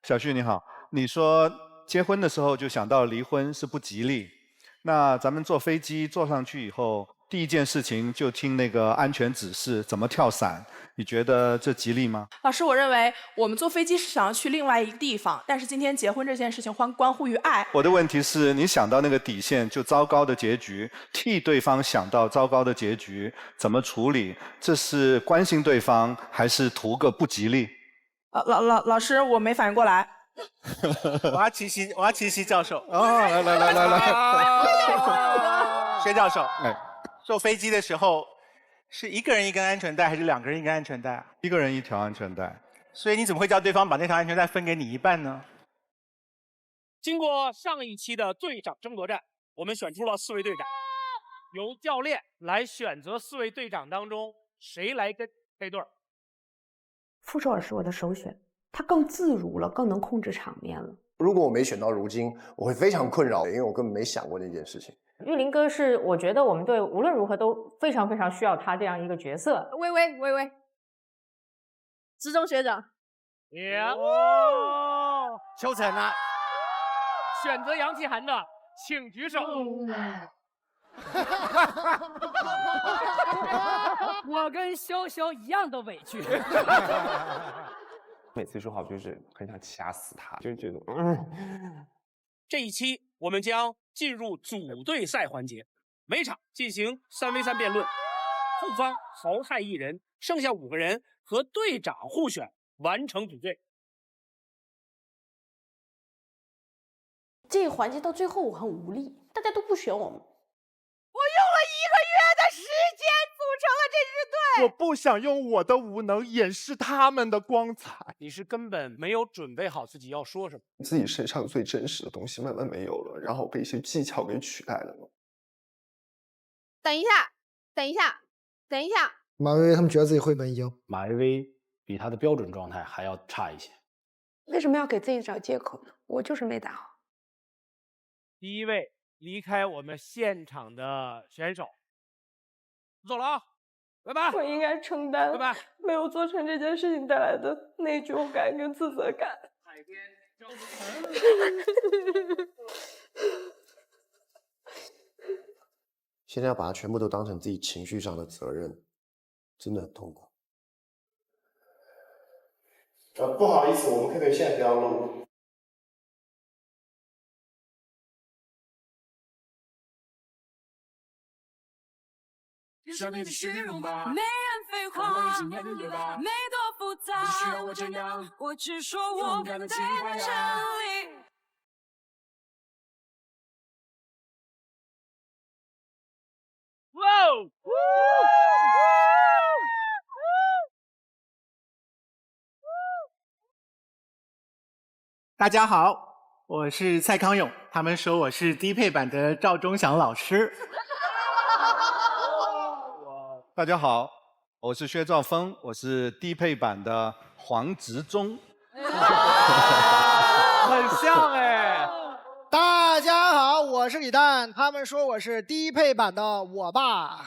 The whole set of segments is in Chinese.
小旭你好，你说结婚的时候就想到离婚是不吉利，那咱们坐飞机坐上去以后，第一件事情就听那个安全指示，怎么跳伞？你觉得这吉利吗？老师，我认为我们坐飞机是想要去另外一个地方，但是今天结婚这件事情关乎于爱。我的问题是你想到那个底线就糟糕的结局，替对方想到糟糕的结局，怎么处理？这是关心对方，还是图个不吉利？老师，我没反应过来。我要齐溪教授。哦，来，薛教授，坐飞机的时候是一个人一根安全带，还是2个人一根安全带啊？一个人一条安全带。所以你怎么会叫对方把那条安全带分给你一半呢？经过上一期的队长争夺战，我们选出了4位队长，由教练来选择4位队长当中谁来跟配对儿。傅首尔是我的首选，他更自如了，更能控制场面了。如果我没选到如今，我会非常困扰，因为我根本没想过那件事情。玉林哥是我觉得我们队无论如何都非常非常需要他这样一个角色。微微，职中学长。秋晨啊，选择杨奇涵的请举手。我跟潇潇一样的委屈。每次说话我就是很想掐死他，就是觉得这一期我们将进入组队赛环节，每场进行3v3辩论，后方淘汰1人，剩下5个人和队长互选，完成组队。这个环节到最后我很无力，大家都不选我们。我用了1个月的时间组成了这支队。我不想用我的无能掩饰他们的光彩。你是根本没有准备好自己要说什么，自己身上最真实的东西慢慢没有了，然后被一些技巧给取代了呢。等一下，马薇薇他们觉得自己会本赢，马薇薇比他的标准状态还要差一些。为什么要给自己找借口呢？我就是没打好。第一位离开我们现场的选手，走了啊，拜拜。我应该承担拜拜没有做成这件事情带来的内疚感跟自责感。海边现在要把它全部都当成自己情绪上的责任，真的很痛苦。不好意思，我们可不可以现在不要录？上面的虚荣吧，没人废话，没多复杂，不需要我这样，我只说我们的真理。哇哦！大家好，我是蔡康永，他们说我是低配版的赵忠祥老师。大家好，我是薛兆丰，我是低配版的黄执中。很像哎。大家好，我是李诞，他们说我是低配版的我爸。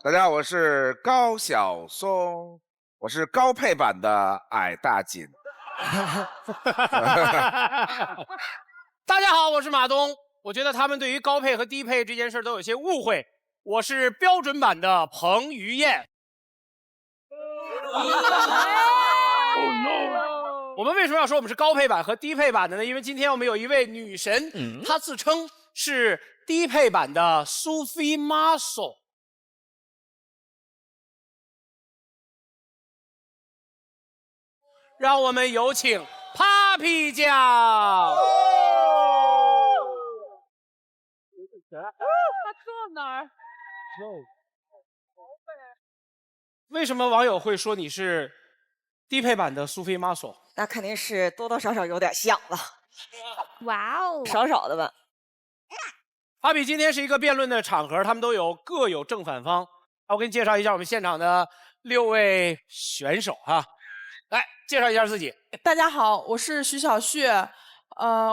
大家好，我是高晓松，我是高配版的矮大紧。大家好，我是马东。我觉得他们对于高配和低配这件事都有些误会。我是标准版的彭于晏。我们为什么要说我们是高配版和低配版的呢？因为今天我们有一位女神，她自称是低配版的苏菲玛索。让我们有请 Papi 酱。他坐哪儿？为什么网友会说你是低配版的苏菲玛索？那肯定是多多少少有点像了。哇哦，少少的吧。阿比今天是一个辩论的场合，他们各有正反方。我给你介绍一下我们现场的6位选手哈，来介绍一下自己。大家好，我是徐小旭，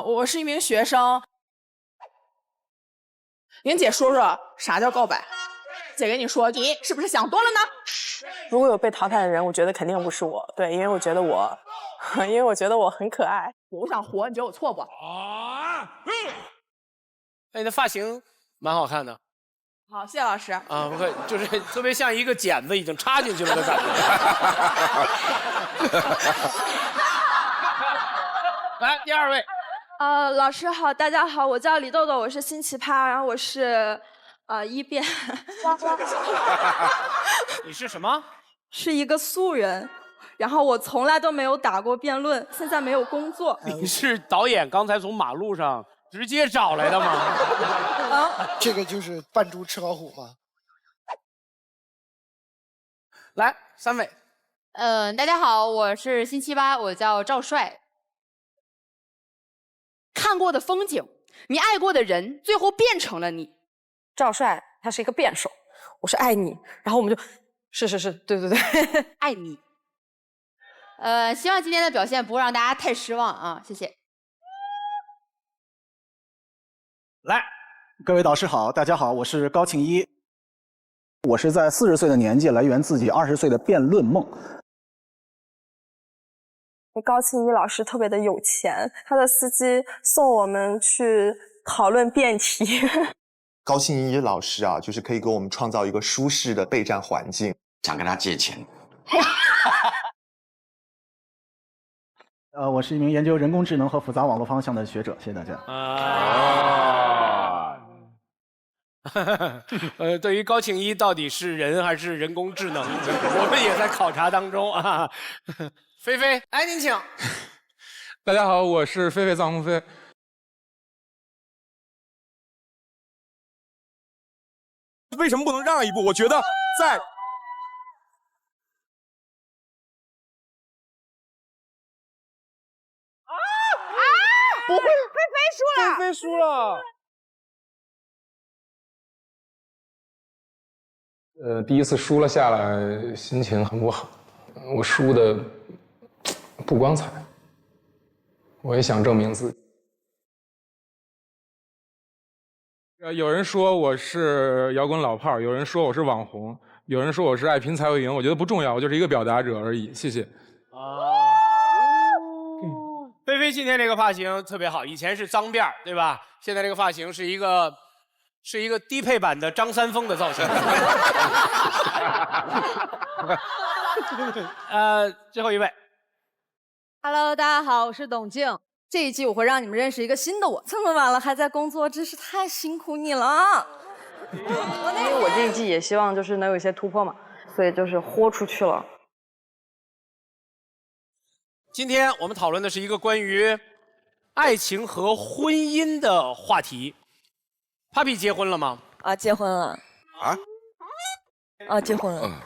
我是一名学生。莹姐说说啥叫告白？姐跟你说，你是不是想多了呢？如果有被淘汰的人，我觉得肯定不是我，对，因为我觉得我很可爱。我想活，你觉得我错不？哎，你的发型蛮好看的好，谢谢老师。啊，不会，就是特别像一个剪子已经插进去了的感觉。来，第2位。老师好，大家好，我叫李豆豆，我是新奇葩，然后我是一辩，你是什么？是一个素人，然后我从来都没有打过辩论，现在没有工作。你是导演刚才从马路上直接找来的吗？这个就是扮猪吃老虎吗？来，3位。大家好，我是新奇葩，我叫赵帅。看过的风景，你爱过的人，最后变成了你。赵帅他是一个辩手，我是爱你，然后我们就是，对，爱你。希望今天的表现不会让大家太失望啊，谢谢。来，各位导师好，大家好，我是高庆一。我是在40岁的年纪来圆自己20岁的辩论梦。高庆一老师特别的有钱，他的司机送我们去讨论辩题。高庆一老师啊，就是可以给我们创造一个舒适的备战环境。想跟他借钱。我是一名研究人工智能和复杂网络方向的学者，谢谢大家。对于高庆一到底是人还是人工智能，我们也在考察当中啊。菲菲，哎，您请。大家好，我是菲菲臧鸿飞。为什么不能让一步？我觉得在不会，菲菲输了，菲菲输了。第一次输了下来，心情很不好。我输的不光彩，我也想证明自己。有人说我是摇滚老炮，有人说我是网红，有人说我是爱拼才会赢。我觉得不重要，我就是一个表达者而已。谢谢。菲菲今天这个发型特别好，以前是脏辫儿，对吧？现在这个发型是一个低配版的张三丰的造型。最后一位。Hello， 大家好，我是董静。这一季我会让你们认识一个新的我。这么晚了还在工作，真是太辛苦你了。因为我这一季也希望就是能有一些突破嘛，所以就是豁出去了。今天我们讨论的是一个关于爱情和婚姻的话题。Papi 结婚了吗？结婚了。结婚了。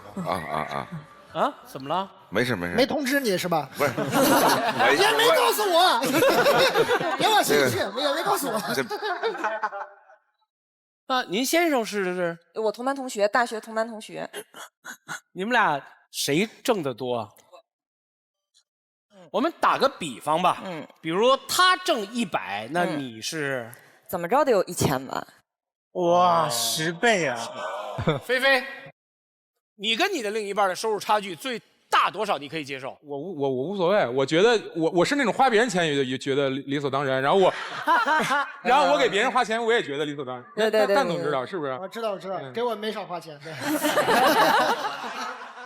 怎么了？没事。没通知你是吧？不是，也没告诉我。别往心里去，也没告诉我。您先生是？我同班同学，大学同班同学。你们俩谁挣得多？我们打个比方吧，比如他挣100，那你是？怎么着得有1000吧？哇，10倍啊！菲菲，你跟你的另一半的收入差距最大多少？你可以接受？我无所谓，我觉得我是那种花别人钱也觉得理所当然，然后我给别人花钱我也觉得理所当然。对，蛋总知道是不是？我知道，给我没少花钱。对。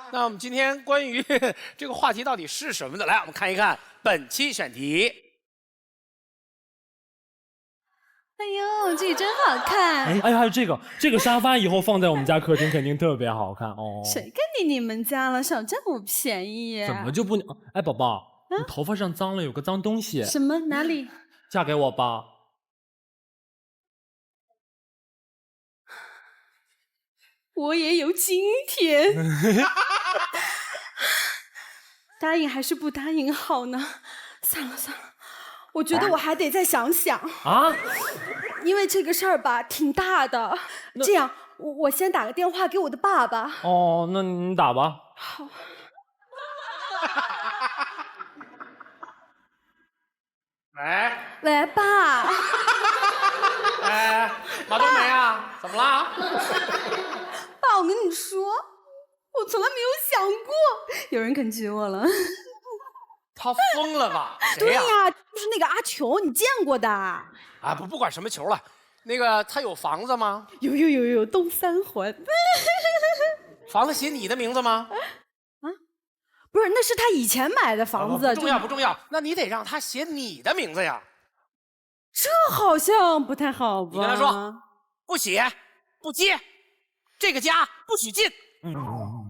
那我们今天关于这个话题到底是什么的？来，我们看一看本期选题。哎呦，这个真好看！哎，还有这个沙发以后放在我们家客厅肯定特别好看哦。谁跟你们家了？小占我便宜。怎么就不？哎，宝宝，你头发上脏了，有个脏东西。什么？哪里？嫁给我吧。我也有今天。答应还是不答应好呢？算了，我觉得我还得再想想啊。因为这个事儿吧挺大的。这样，我先打个电话给我的爸爸。哦，那你打吧。好。喂，爸。马冬梅啊，怎么了？爸，我跟你说，我从来没有有人肯娶我了。他疯了吧？对谁呀？就是那个阿球，你见过的？啊，不管什么球了，那个他有房子吗？有，东三环。房子写你的名字吗？不是，那是他以前买的房子。不重要，不重要。那你得让他写你的名字呀。这好像不太好吧？你跟他说，不写，不接，这个家不许进。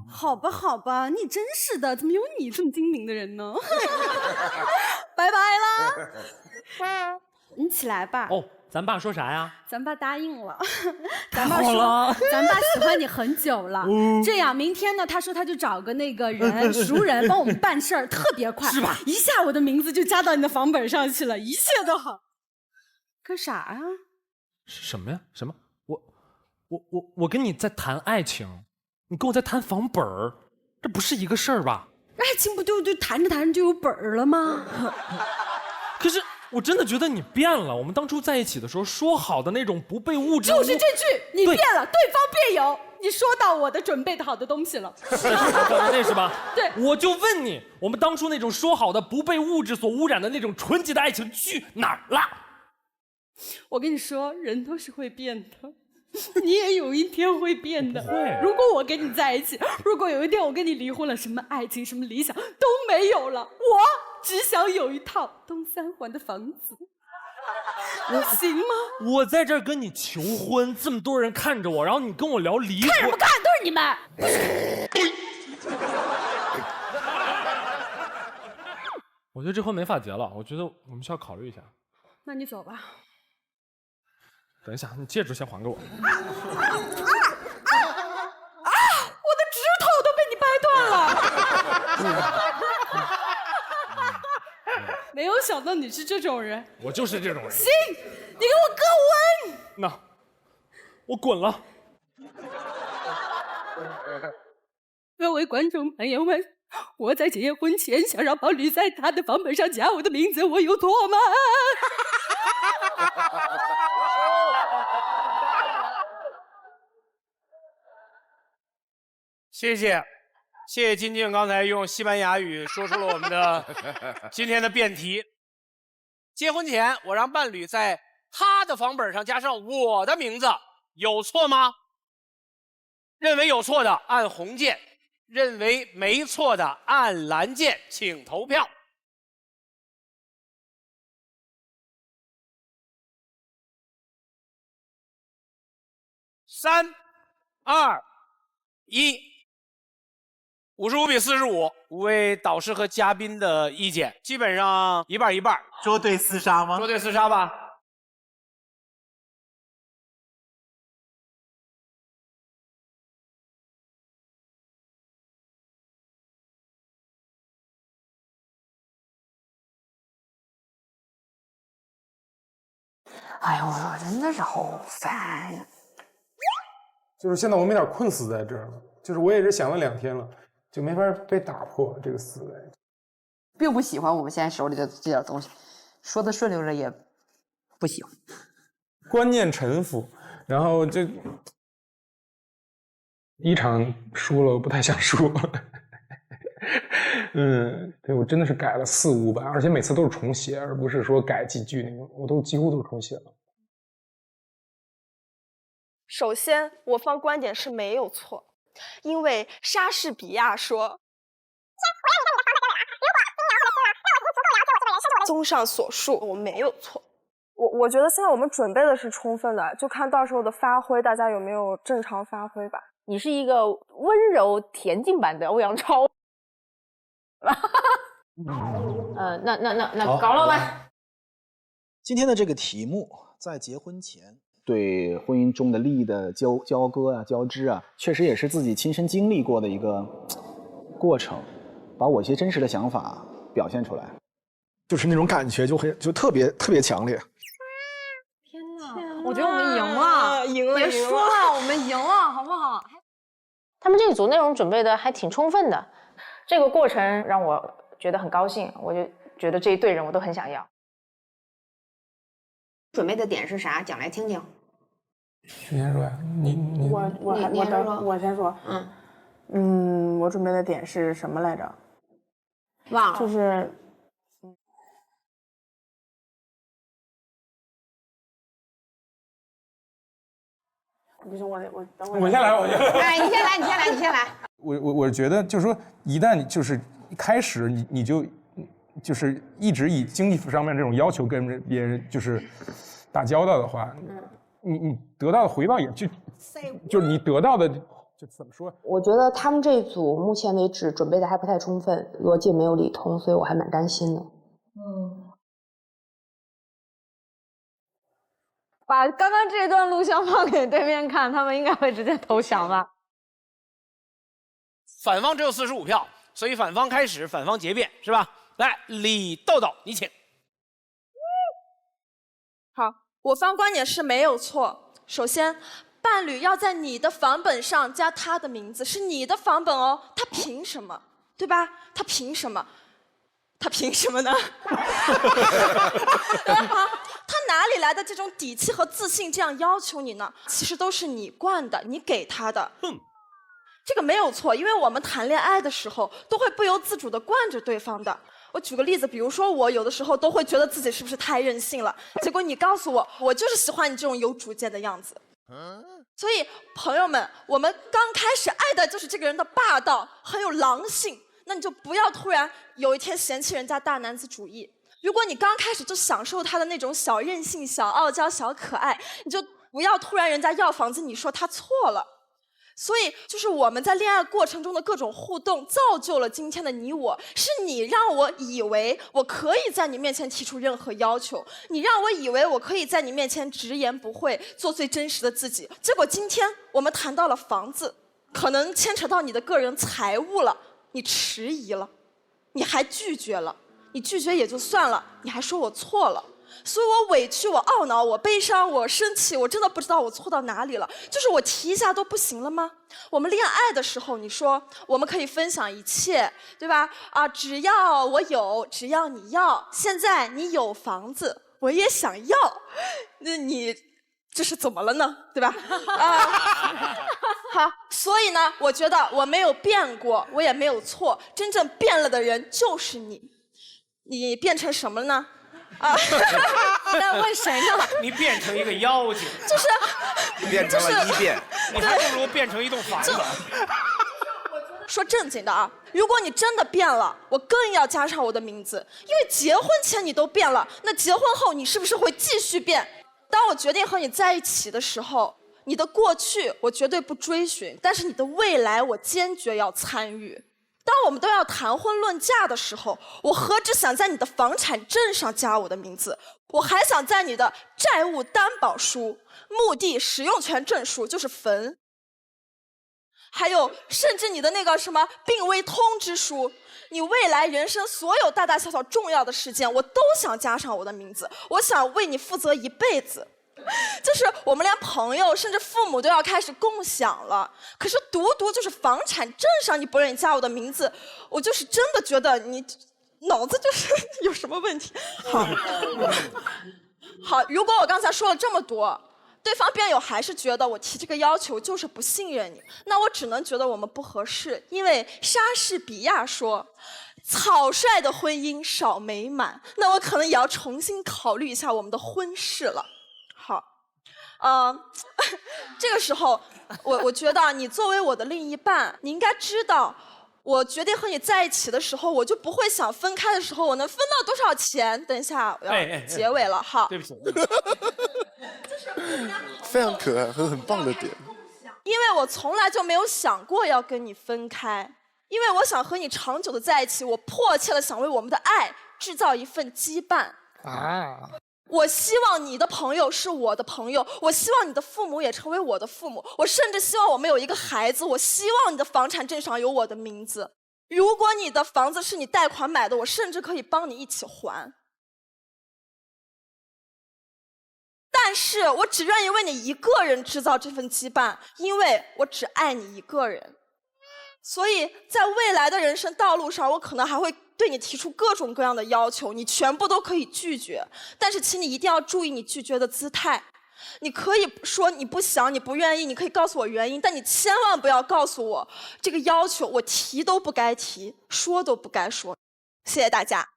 好吧，你真是的，怎么有你这么精明的人呢？拜拜啦！你起来吧。哦，咱爸说啥呀？咱爸答应了。咱爸说，咱爸喜欢你很久了。这样，明天呢，他说他就找个那个人熟人帮我们办事儿，特别快，是吧？一下我的名字就加到你的房本上去了，一切都好。干啥呀？什么呀？什么？我跟你在谈爱情。你跟我在谈房本儿，这不是一个事儿吧？爱情不就谈着谈着就有本儿了吗？可是我真的觉得你变了。我们当初在一起的时候说好的那种不被物质，就是这句，你变了，对方变有。你说到我的准备好的东西了，那是吧？对，我就问你，我们当初那种说好的不被物质所污染的那种纯洁的爱情去哪儿了？我跟你说，人都是会变的。你也有一天会变的。会。如果我跟你在一起，如果有一天我跟你离婚了，什么爱情、什么理想都没有了，我只想有一套东三环的房子，我行吗？我在这儿跟你求婚，这么多人看着我，然后你跟我聊离婚，看什么看？都是你们。我觉得这婚没法结了，我觉得我们需要考虑一下。那你走吧。等一下，你戒指先还给我。我的指头都被你掰断了。没有想到你是这种人。我就是这种人。行，你给我给我滚。那我滚了。各位观众朋友们，我在结婚前想让宝女在她的房本上加我的名字，我有错吗？谢谢金靖刚才用西班牙语说出了我们的今天的辩题。结婚前我让伴侣在他的房本上加上我的名字，有错吗？认为有错的按红键，认为没错的按蓝键，请投票。3、2、1。55比45，5位导师和嘉宾的意见基本上一半一半。捉对厮杀吗？捉对厮杀吧。哎呦，我真的是好烦呀！就是现在我们有点困死在这儿了，就是我也是想了2天了，就没法被打破这个思维。并不喜欢我们现在手里的这点东西，说的顺溜着也不喜欢。观念臣服，然后这一场输了，我不太想输。对，我真的是改了4、5版，而且每次都是重写，而不是说改几句那种，我都几乎都重写了。首先，我方观点是没有错，因为莎士比亚说：“综上所述，我没有错。”我觉得现在我们准备的是充分的，就看到时候的发挥，大家有没有正常发挥吧。你是一个温柔恬静版的欧阳超。那高老板，今天的这个题目，在结婚前对婚姻中的利益的交割啊、交织啊，确实也是自己亲身经历过的一个过程，把我一些真实的想法表现出来，就是那种感觉就特别强烈。天哪！我觉得我们赢了，赢了！别输了，我们赢了，好不好？他们这一组内容准备的还挺充分的，这个过程让我觉得很高兴，我就觉得这一队人我都很想要。准备的点是啥？讲来听听。徐先说呀，你我先说。我准备的点是什么来着？忘了。就是不行，我等会儿。我先来。哎，你先来。我觉得就是说，一旦就是一开始你就是一直以经济上面这种要求跟别人就是打交道的话，你得到的回报也就是你得到的就怎么说？我觉得他们这一组目前为止准备的还不太充分，逻辑没有理通，所以我还蛮担心的。把刚刚这段录像放给对面看，他们应该会直接投降吧。反方只有45票，所以反方开始，反方结辩，是吧？来，李豆豆，你请。好，我方观点是没有错。首先，伴侣要在你的房本上加他的名字，是你的房本哦，他凭什么？对吧？他凭什么？他凭什么呢？他哪里来的这种底气和自信，这样要求你呢？其实都是你惯的，你给他的。这个没有错，因为我们谈恋爱的时候都会不由自主地惯着对方的。我举个例子，比如说我有的时候都会觉得自己是不是太任性了，结果你告诉我，我就是喜欢你这种有主见的样子。所以朋友们，我们刚开始爱的就是这个人的霸道，很有狼性，那你就不要突然有一天嫌弃人家大男子主义。如果你刚开始就享受他的那种小任性、小傲娇、小可爱，你就不要突然人家要房子，你说他错了。所以就是我们在恋爱过程中的各种互动，造就了今天的你我。是你让我以为我可以在你面前提出任何要求，你让我以为我可以在你面前直言不讳，做最真实的自己。结果今天我们谈到了房子，可能牵扯到你的个人财务了，你迟疑了，你还拒绝了。你拒绝也就算了，你还说我错了。所以我委屈，我懊恼，我悲伤，我生气，我真的不知道我错到哪里了。就是我提一下都不行了吗？我们恋爱的时候，你说我们可以分享一切，对吧？只要我有，只要你要。现在你有房子，我也想要，那你这是怎么了呢？对吧？好，所以呢，我觉得我没有变过，我也没有错，真正变了的人就是你。你变成什么了呢？那问谁呢？你变成一个妖精，就是变成了一变，你还不如变成一栋房子。说正经的啊，如果你真的变了，我更要加上我的名字，因为结婚前你都变了，那结婚后你是不是会继续变？当我决定和你在一起的时候，你的过去我绝对不追寻，但是你的未来我坚决要参与。当我们都要谈婚论嫁的时候，我何止想在你的房产证上加我的名字，我还想在你的债务担保书、墓地使用权证书，就是坟，还有甚至你的那个什么病危通知书，你未来人生所有大大小小重要的事件，我都想加上我的名字，我想为你负责一辈子。就是我们连朋友甚至父母都要开始共享了，可是独就是房产证上你不愿意加我的名字，我就是真的觉得你脑子就是有什么问题。好，如果我刚才说了这么多，对方辩友还是觉得我提这个要求就是不信任你，那我只能觉得我们不合适，因为莎士比亚说草率的婚姻少美满，那我可能也要重新考虑一下我们的婚事了。好，这个时候我觉得你作为我的另一半，你应该知道，我决定和你在一起的时候，我就不会想分开的时候我能分到多少钱。等一下，我要结尾了，好。对不起。非常可爱和很棒的点。因为我从来就没有想过要跟你分开，因为我想和你长久的在一起，我迫切的想为我们的爱制造一份羁绊。我希望你的朋友是我的朋友，我希望你的父母也成为我的父母，我甚至希望我们有一个孩子，我希望你的房产证上有我的名字。如果你的房子是你贷款买的，我甚至可以帮你一起还。但是我只愿意为你一个人制造这份羁绊，因为我只爱你一个人。所以在未来的人生道路上，我可能还会对你提出各种各样的要求，你全部都可以拒绝，但是请你一定要注意你拒绝的姿态。你可以说你不想，你不愿意，你可以告诉我原因，但你千万不要告诉我这个要求我提都不该提，说都不该说。谢谢大家。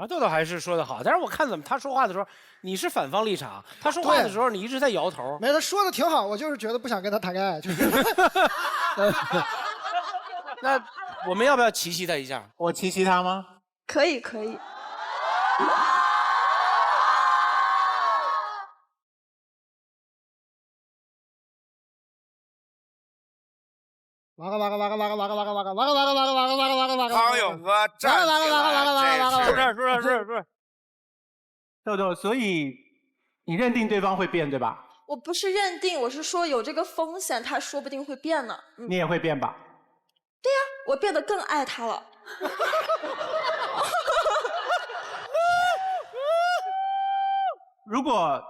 豆豆还是说的好，但是我看怎么他说话的时候，你是反方立场，他说话的时候你一直在摇头。没，他说的挺好，我就是觉得不想跟他谈恋爱，就是。那我们要不要奇袭他一下？我奇袭他吗？可以可以。康永哥站起来，是。豆豆，所以你认定对方会变，对吧？我不是认定，我是说有这个风险，他说不定会变呢。你也会变吧？对呀，我变得更爱他了。如果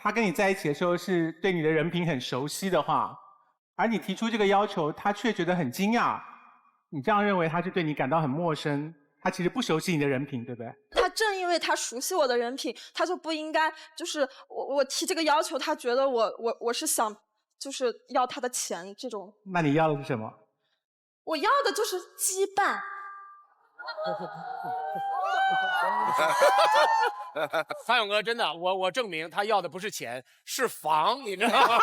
他跟你在一起的时候是对你的人品很熟悉的话，而你提出这个要求，他却觉得很惊讶，你这样认为他是对你感到很陌生，他其实不熟悉你的人品，对不对？他正因为他熟悉我的人品，他就不应该就是我提这个要求，他觉得我是想就是要他的钱这种。那你要的是什么？我要的就是羁绊。康永哥，真的，我证明他要的不是钱，是房，你知道吗？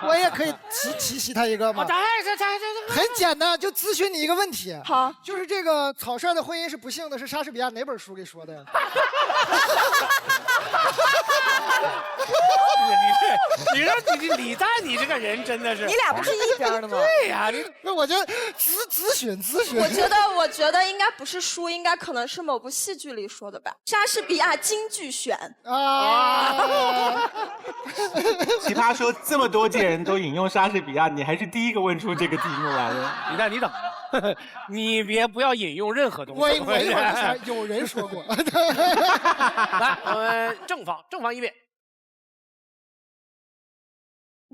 我也可以奇袭他一个吗？很简单，就咨询你一个问题。好，就是这个草率的婚姻是不幸的，是莎士比亚哪本书给说的呀？你说你李诞，你这个人真的是，你俩不是一边的吗？对呀，那我就咨询。我觉得应该不是书，应该可能是某部戏剧里说的吧，《莎士比亚京剧选》啊。奇葩说这么多届人都引用莎士比亚，你还是第一个问出这个题目来的。李诞，你等着，你不要引用任何东西。我一会儿想有人说过。来，我们正方一位。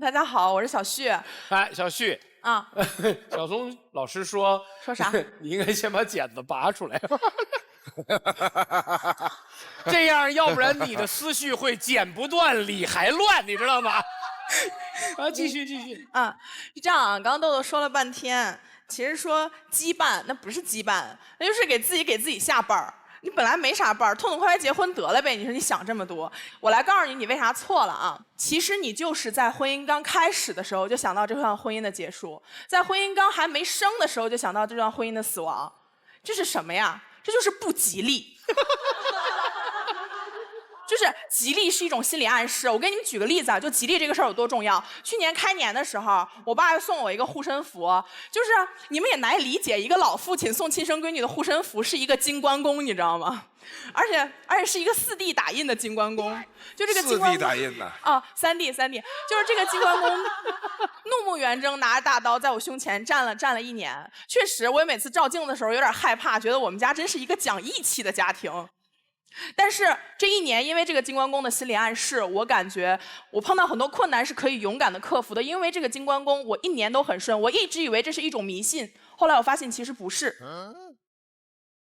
大家好，我是小旭。哎，小旭啊，小松老师说啥？你应该先把剪子拔出来，这样要不然你的思绪会剪不断，理还乱，你知道吗？啊，继续。是这样啊，刚刚豆豆说了半天，其实说羁绊那不是羁绊，那就是给自己下绊儿。你本来没啥伴儿，痛痛快快结婚得了呗。你说你想这么多，我来告诉你，你为啥错了啊？其实你就是在婚姻刚开始的时候就想到这段婚姻的结束，在婚姻刚还没生的时候就想到这段婚姻的死亡，这是什么呀？这就是不吉利。就是吉利是一种心理暗示。我给你们举个例子啊，就吉利这个事儿有多重要。去年开年的时候，我爸送我一个护身符，就是你们也难以理解，一个老父亲送亲生闺女的护身符是一个金关公，你知道吗？而且是一个4D 打印的金关公，就这个金关公4D 打印的啊，3D，就是这个金关公怒目圆睁，拿着大刀在我胸前站了1年。确实，我每次照镜子的时候有点害怕，觉得我们家真是一个讲义气的家庭。但是这1年，因为这个金关公的心理暗示，我感觉我碰到很多困难是可以勇敢的克服的。因为这个金关公，我1年都很顺。我一直以为这是一种迷信，后来我发现其实不是。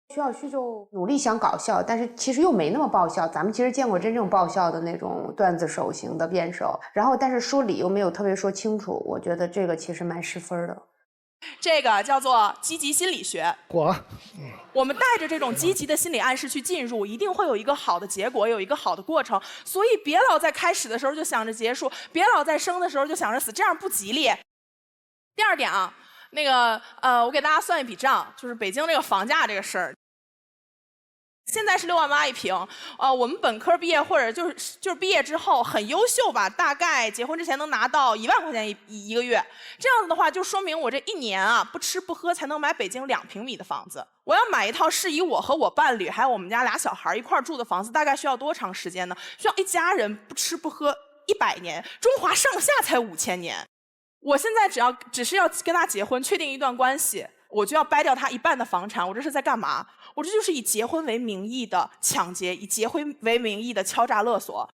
徐小旭就努力想搞笑，但是其实又没那么爆笑。咱们其实见过真正爆笑的那种段子手型的辩手，然后但是说理又没有特别说清楚，我觉得这个其实蛮失分的。这个叫做积极心理学。我们带着这种积极的心理暗示去进入，一定会有一个好的结果，有一个好的过程。所以别老在开始的时候就想着结束，别老在生的时候就想着死，这样不吉利。第二点啊，我给大家算一笔账，就是北京这个房价这个事儿。现在是6.8万1平，我们本科毕业或者就是毕业之后很优秀吧，大概结婚之前能拿到1万块钱一个月。这样子的话，就说明我这1年啊不吃不喝才能买北京2平米的房子。我要买一套适宜我和我伴侣还有我们家2小孩一块住的房子，大概需要多长时间呢？需要一家人不吃不喝100年，中华上下才5000年。我现在只是要跟他结婚，确定一段关系，我就要掰掉他1半的房产，我这是在干嘛？我这就是以结婚为名义的抢劫，以结婚为名义的敲诈勒索。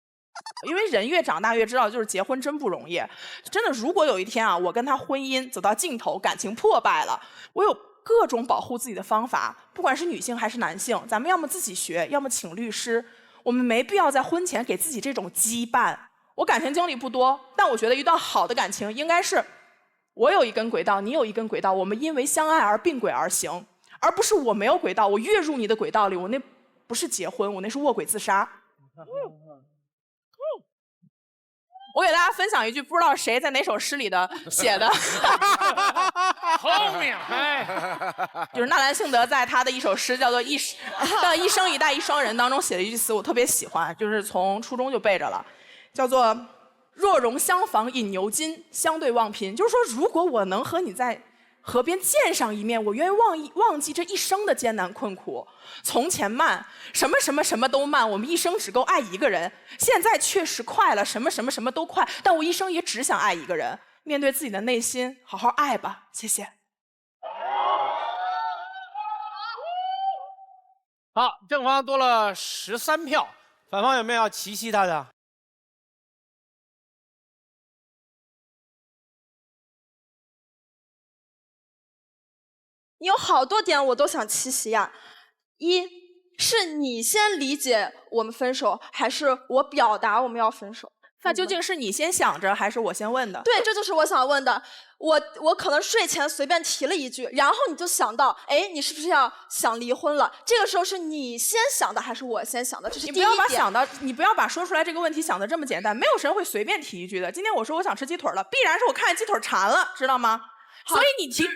因为人越长大越知道，就是结婚真不容易。真的，如果有一天啊，我跟他婚姻走到尽头，感情破败了，我有各种保护自己的方法，不管是女性还是男性，咱们要么自己学，要么请律师。我们没必要在婚前给自己这种羁绊。我感情经历不多，但我觉得一段好的感情应该是，我有一根轨道，你有一根轨道，我们因为相爱而并轨而行，而不是我没有轨道，我跃入你的轨道里，我那不是结婚，我那是卧轨自杀。我给大家分享一句，不知道谁在哪首诗里的写的，后面就是纳兰性德在他的一首诗叫做《一生一代一双人》当中写的一句词，我特别喜欢，就是从初中就背着了，叫做“若容相逢饮牛津，相对忘贫”。就是说，如果我能和你在河边见上一面，我愿意忘记这一生的艰难困苦。从前慢，什么什么什么都慢，我们一生只够爱一个人。现在确实快了，什么什么什么都快，但我一生也只想爱一个人。面对自己的内心，好好爱吧。谢谢。好，正方多了13票，反方有没有要奇袭他的？你有好多点我都想奇袭呀。一是你先理解我们分手，还是我表达我们要分手？那究竟是你先想着，还是我先问的？对，这就是我想问的。我可能睡前随便提了一句，然后你就想到，哎，你是不是要想离婚了？这个时候是你先想的，还是我先想的？这是第一点。你不要把说出来这个问题想的这么简单。没有谁会随便提一句的。今天我说我想吃鸡腿了，必然是我看见鸡腿馋了，知道吗？所以你提。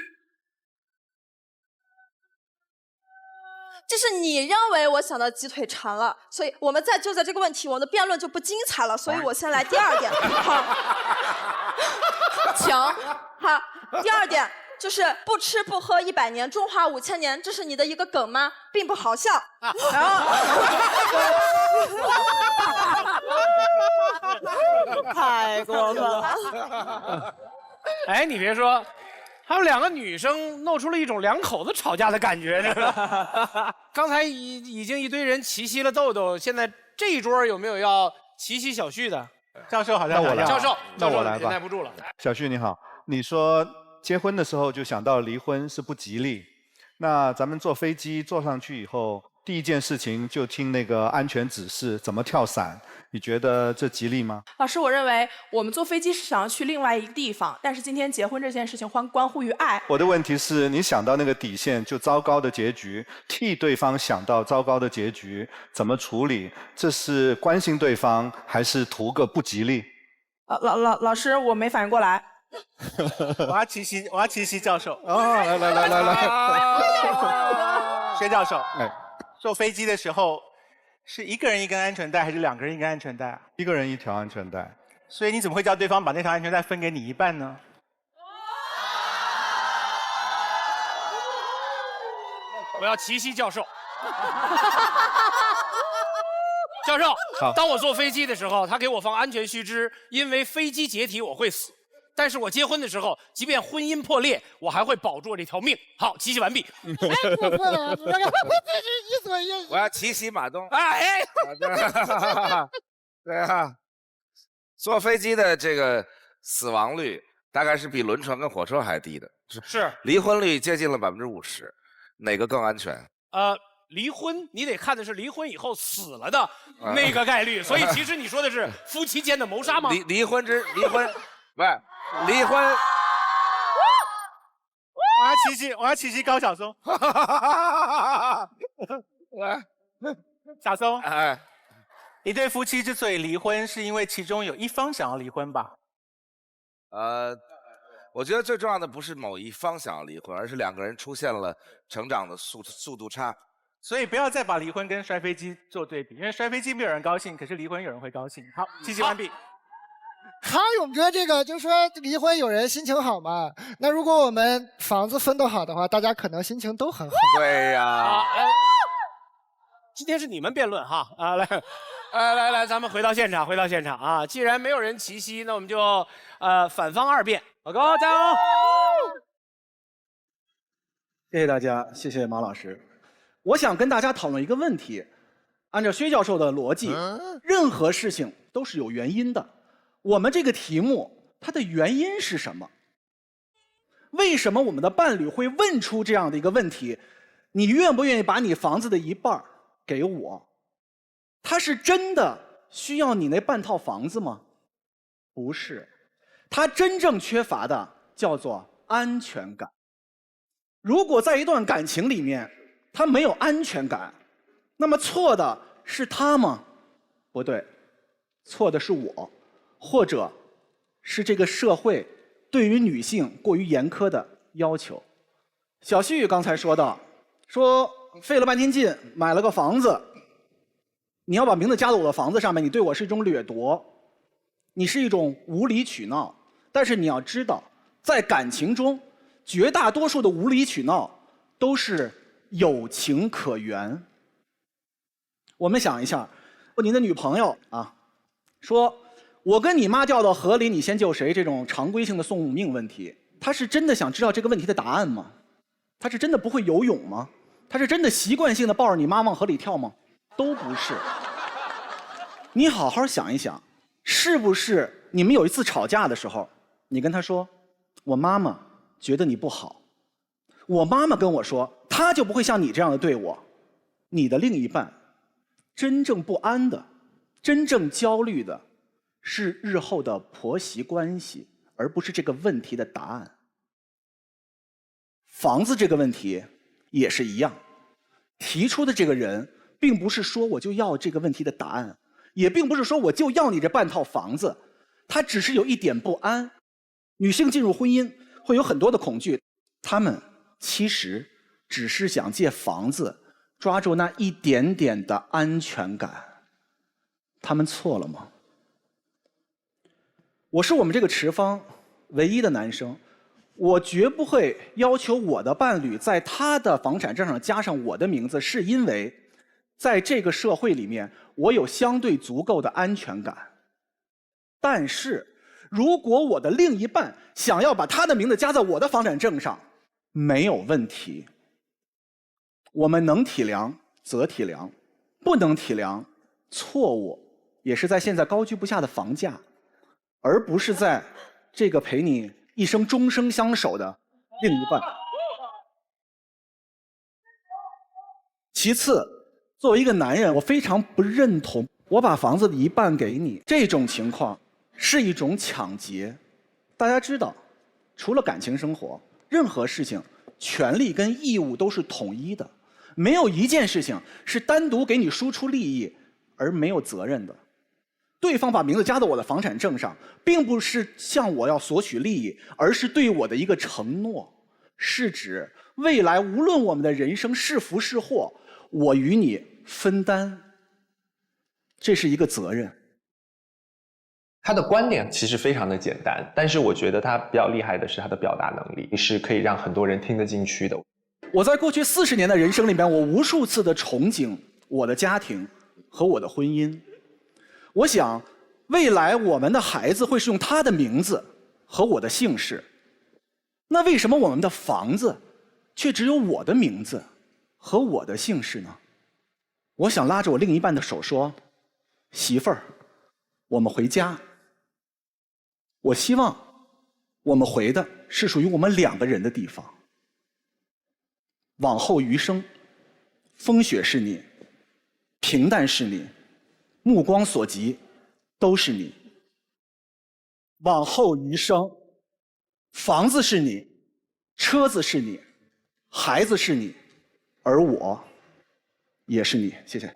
这是你认为我想到鸡腿馋了，所以我们再就在这个问题，我们的辩论就不精彩了。所以我先来第二点，好，请好。第二点就是不吃不喝100年，中华5000年，这是你的一个梗吗？并不好笑。太过分了！哎，你别说。他们2个女生弄出了一种2口子吵架的感觉，这个。刚才已经一堆人齐袭了豆豆，现在这一桌有没有要齐袭小旭的？教授好像我来，教授忍耐不住了。小旭你好，你说结婚的时候就想到离婚是不吉利，那咱们坐飞机坐上去以后，第一件事情就听那个安全指示，怎么跳伞？你觉得这吉利吗？老师，我认为我们坐飞机是想要去另外一个地方，但是今天结婚这件事情关乎于爱。我的问题是你想到那个底线就糟糕的结局，替对方想到糟糕的结局，怎么处理？这是关心对方，还是图个不吉利？老师，我没反应过来。我要奇袭教授。来，薛教授，坐飞机的时候。是一个人一根安全带，还是2个人一根安全带啊？一个人一条安全带。所以你怎么会叫对方把那条安全带分给你一半呢？我要奇袭教授。教授，当我坐飞机的时候，他给我放安全须知，因为飞机解体我会死。但是我结婚的时候，即便婚姻破裂，我还会保住这条命。好，奇袭完毕。哎，过分了，这个一左一右。我要奇袭马东。哎，对啊，坐飞机的这个死亡率大概是比轮船跟火车还低的，是离婚率接近了50%，哪个更安全？离婚你得看的是离婚以后死了的那个概率，所以其实你说的是夫妻间的谋杀吗？离婚，不是。离婚，我要奇袭高晓松。小松，一对夫妻之所以离婚，是因为其中有一方想要离婚吧？我觉得最重要的不是某一方想要离婚，而是2个人出现了成长的速度差。所以不要再把离婚跟摔飞机做对比，因为摔飞机没有人高兴，可是离婚有人会高兴。好，奇袭完毕。康永哥，这个就说离婚有人心情好嘛？那如果我们房子分得好的话，大家可能心情都很好。对呀。今天是你们辩论哈啊，来，咱们回到现场啊！既然没有人齐袭，那我们就反方2辩。老高加油！谢谢大家，谢谢马老师。我想跟大家讨论一个问题，按照薛教授的逻辑，任何事情都是有原因的。我们这个题目，它的原因是什么？为什么我们的伴侣会问出这样的一个问题？你愿不愿意把你房子的一半给我？他是真的需要你那半套房子吗？不是，他真正缺乏的叫做安全感。如果在一段感情里面，他没有安全感，那么错的是他吗？不对，错的是我，或者是这个社会对于女性过于严苛的要求。小旭刚才说到，说费了半天劲买了个房子，你要把名字加到我的房子上面，你对我是一种掠夺，你是一种无理取闹。但是你要知道，在感情中，绝大多数的无理取闹都是有情可原。我们想一下，您的女朋友啊，说我跟你妈掉到河里，你先救谁？这种常规性的送命问题，她是真的想知道这个问题的答案吗？她是真的不会游泳吗？她是真的习惯性的抱着你妈往河里跳吗？都不是。你好好想一想，是不是你们有一次吵架的时候，你跟她说，我妈妈觉得你不好，我妈妈跟我说，她就不会像你这样的对我。你的另一半真正不安的，真正焦虑的是日后的婆媳关系，而不是这个问题的答案。房子这个问题也是一样，提出的这个人并不是说我就要这个问题的答案，也并不是说我就要你这半套房子，他只是有一点不安。女性进入婚姻会有很多的恐惧，她们其实只是想借房子抓住那一点点的安全感。她们错了吗？我是我们这个池坊唯一的男生，我绝不会要求我的伴侣在他的房产证上加上我的名字，是因为在这个社会里面，我有相对足够的安全感。但是，如果我的另一半想要把他的名字加在我的房产证上，没有问题。我们能体谅则体谅，不能体谅，错误也是在现在高居不下的房价，而不是在这个陪你一生终生相守的另一半。其次，作为一个男人，我非常不认同我把房子的一半给你这种情况是一种抢劫。大家知道，除了感情生活，任何事情权利跟义务都是统一的，没有一件事情是单独给你输出利益而没有责任的。对方把名字加到我的房产证上，并不是向我要索取利益，而是对我的一个承诺，是指未来无论我们的人生是福是祸，我与你分担，这是一个责任。他的观点其实非常的简单，但是我觉得他比较厉害的是他的表达能力，是可以让很多人听得进去的。我在过去40年的人生里面，我无数次的憧憬我的家庭和我的婚姻。我想，未来我们的孩子会是用他的名字和我的姓氏，那为什么我们的房子却只有我的名字和我的姓氏呢？我想拉着我另一半的手说：“媳妇儿，我们回家。我希望我们回的是属于我们2个人的地方。往后余生，风雪是你，平淡是你，目光所及都是你。往后余生，房子是你，车子是你，孩子是你，而我也是你。”谢谢。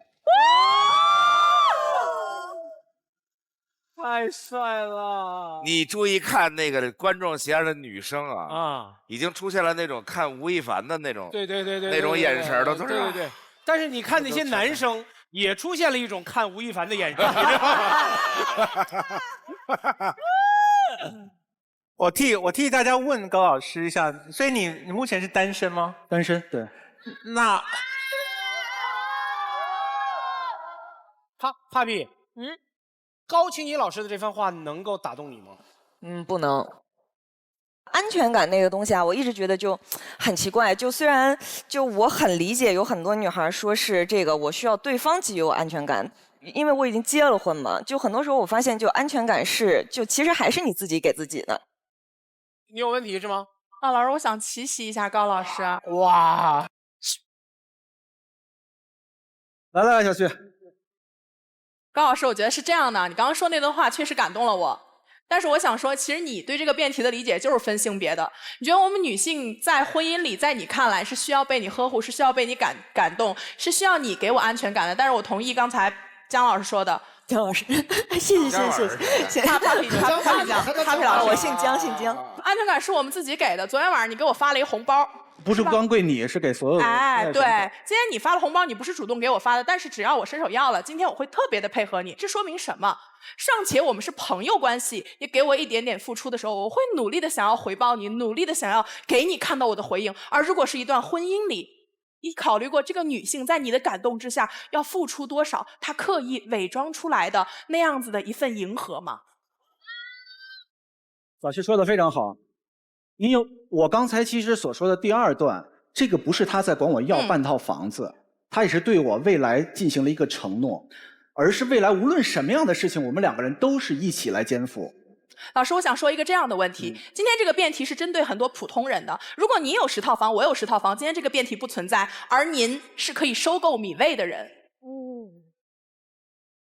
太帅了！你注意看那个观众席上的女生啊，已经出现了那种看吴亦凡的那种，对，那种眼神都是。对。但是你看那些男生也出现了一种看吴亦凡的眼神。我替大家问高老师一下，所以你目前是单身吗？单身，对。那Papi，高青怡老师的这番话能够打动你吗？不能。安全感那个东西啊，我一直觉得就很奇怪。就虽然就我很理解，有很多女孩说是这个我需要对方给予我安全感，因为我已经结了婚嘛。就很多时候我发现，就安全感就其实还是你自己给自己的。你有问题是吗？老师，我想奇袭一下高老师。哇！来，小旭。高老师，我觉得是这样的，你刚刚说那段话确实感动了我。但是我想说，其实你对这个辩题的理解就是分性别的。你觉得我们女性在婚姻里，在你看来是需要被你呵护，是需要被你感动，是需要你给我安全感的。但是我同意刚才姜老师说的。姜老师，谢谢。Papi 老师，我姓姜，姓姜。安全感是我们自己给的。昨天晚上你给我发了一个红包。不是光归你，是给所有人。哎，对，今天你发了红包，你不是主动给我发的，但是只要我伸手要了，今天我会特别的配合你。这说明什么？尚且我们是朋友关系，你给我一点点付出的时候，我会努力的想要回报你，努力的想要给你看到我的回应。而如果是一段婚姻里，你考虑过这个女性在你的感动之下要付出多少，她刻意伪装出来的那样子的一份迎合吗？老师说的非常好。因为我刚才其实所说的第二段，这个不是他在管我要半套房子，他也是对我未来进行了一个承诺，而是未来无论什么样的事情，我们两个人都是一起来肩负。老师，我想说一个这样的问题，今天这个辩题是针对很多普通人的。如果你有10套房，我有10套房，今天这个辩题不存在，而您是可以收购米味的人。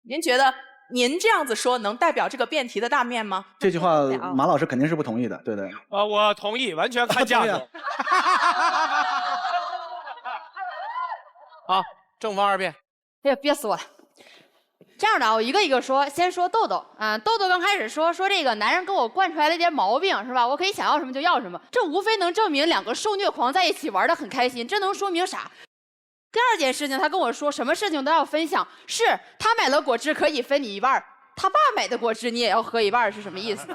您觉得您这样子说能代表这个辩题的大面吗？这句话马老师肯定是不同意的，对的。我同意，完全看价格。好，正方2辩。哎呀，憋死我了！这样的啊，我一个一个说，先说豆豆啊。豆豆刚开始说这个男人给我惯出来了点毛病是吧？我可以想要什么就要什么，这无非能证明2个受虐狂在一起玩得很开心，这能说明啥？第二件事情，他跟我说什么事情都要分享，是他买了果汁可以分你1半，他爸买的果汁你也要喝1半，是什么意思？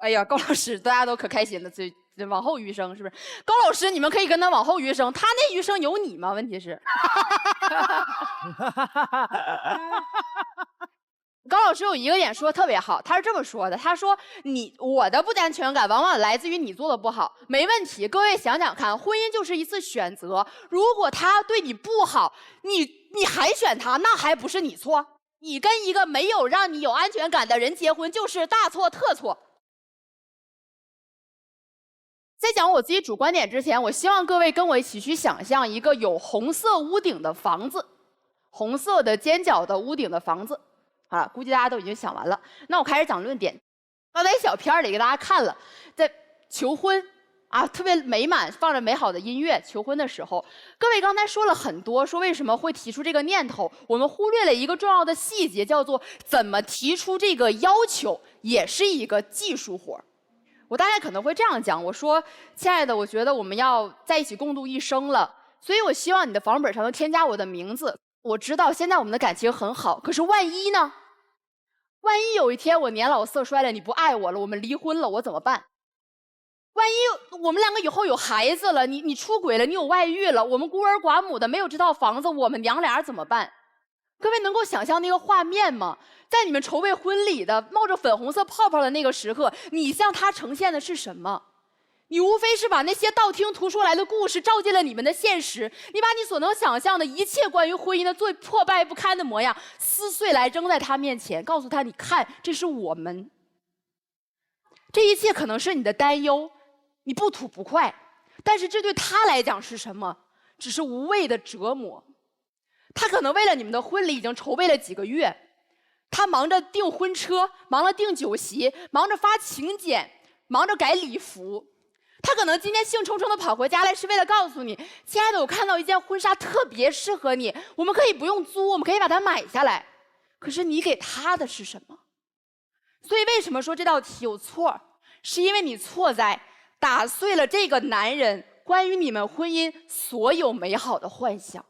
哎呀，高老师，大家都可开心了，这往后余生是不是？高老师，你们可以跟他往后余生，他那余生有你吗？问题是。高老师有一个点说的特别好，他是这么说的，他说我的不安全感往往来自于你做的不好，没问题。各位想想看，婚姻就是一次选择，如果他对你不好，你还选他，那还不是你错？你跟一个没有让你有安全感的人结婚，就是大错特错。在讲我自己主观点之前，我希望各位跟我一起去想象一个有红色屋顶的房子，红色的尖角的屋顶的房子。啊，估计大家都已经想完了。那我开始讲论点。刚才小片里给大家看了，在求婚啊，特别美满，放着美好的音乐，求婚的时候，各位刚才说了很多，说为什么会提出这个念头，我们忽略了一个重要的细节，叫做怎么提出这个要求，也是一个技术活。我大概可能会这样讲，我说，亲爱的，我觉得我们要在一起共度一生了，所以我希望你的房本上能添加我的名字。我知道现在我们的感情很好，可是万一呢？万一有一天我年老色衰了，你不爱我了，我们离婚了，我怎么办？万一我们2个以后有孩子了，你出轨了，你有外遇了，我们孤儿寡母的，没有这套房子，我们娘俩怎么办？各位能够想象那个画面吗？在你们筹备婚礼的冒着粉红色泡泡的那个时刻，你向他呈现的是什么？你无非是把那些道听途说来的故事照进了你们的现实，你把你所能想象的一切关于婚姻的最破败不堪的模样撕碎来扔在他面前，告诉他，你看，这是我们。这一切可能是你的担忧，你不吐不快，但是这对他来讲是什么？只是无谓的折磨。他可能为了你们的婚礼已经筹备了几个月，他忙着订婚车，忙着订酒席，忙着发请柬，忙着改礼服。他可能今天兴冲冲的跑回家来，是为了告诉你，亲爱的，我看到一件婚纱特别适合你，我们可以不用租，我们可以把它买下来。可是你给他的是什么？所以为什么说这道题有错？是因为你错在打碎了这个男人关于你们婚姻所有美好的幻想，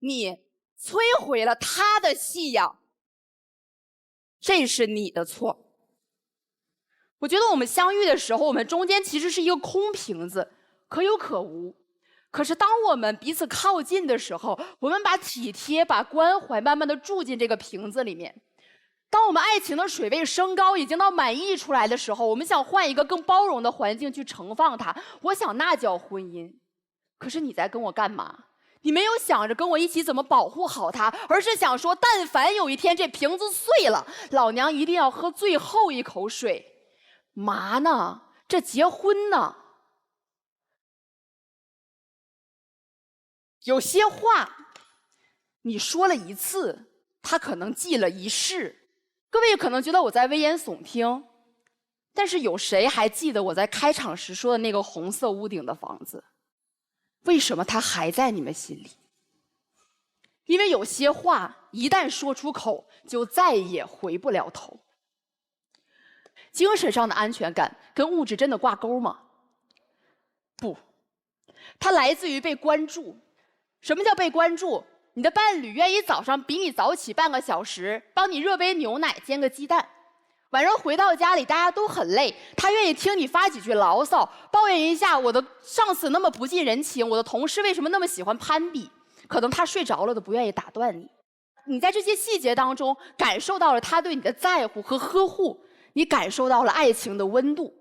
你摧毁了他的信仰，这是你的错。我觉得我们相遇的时候，我们中间其实是一个空瓶子，可有可无。可是当我们彼此靠近的时候，我们把体贴、把关怀慢慢的注进这个瓶子里面。当我们爱情的水位升高，已经到满溢出来的时候，我们想换一个更包容的环境去盛放它，我想那叫婚姻。可是你在跟我干嘛？你没有想着跟我一起怎么保护好它，而是想说，但凡有一天这瓶子碎了，老娘一定要喝最后一口水。嘛呢？这结婚呢？有些话你说了1次，他可能记了1世。各位可能觉得我在危言耸听，但是有谁还记得我在开场时说的那个红色屋顶的房子？为什么它还在你们心里？因为有些话一旦说出口，就再也回不了头。精神上的安全感跟物质真的挂钩吗？不，它来自于被关注。什么叫被关注？你的伴侣愿意早上比你早起半个小时，帮你热杯牛奶煎个鸡蛋。晚上回到家里，大家都很累，他愿意听你发几句牢骚，抱怨一下我的上司那么不近人情，我的同事为什么那么喜欢攀比。可能他睡着了都不愿意打断你。你在这些细节当中感受到了他对你的在乎和呵护，你感受到了爱情的温度。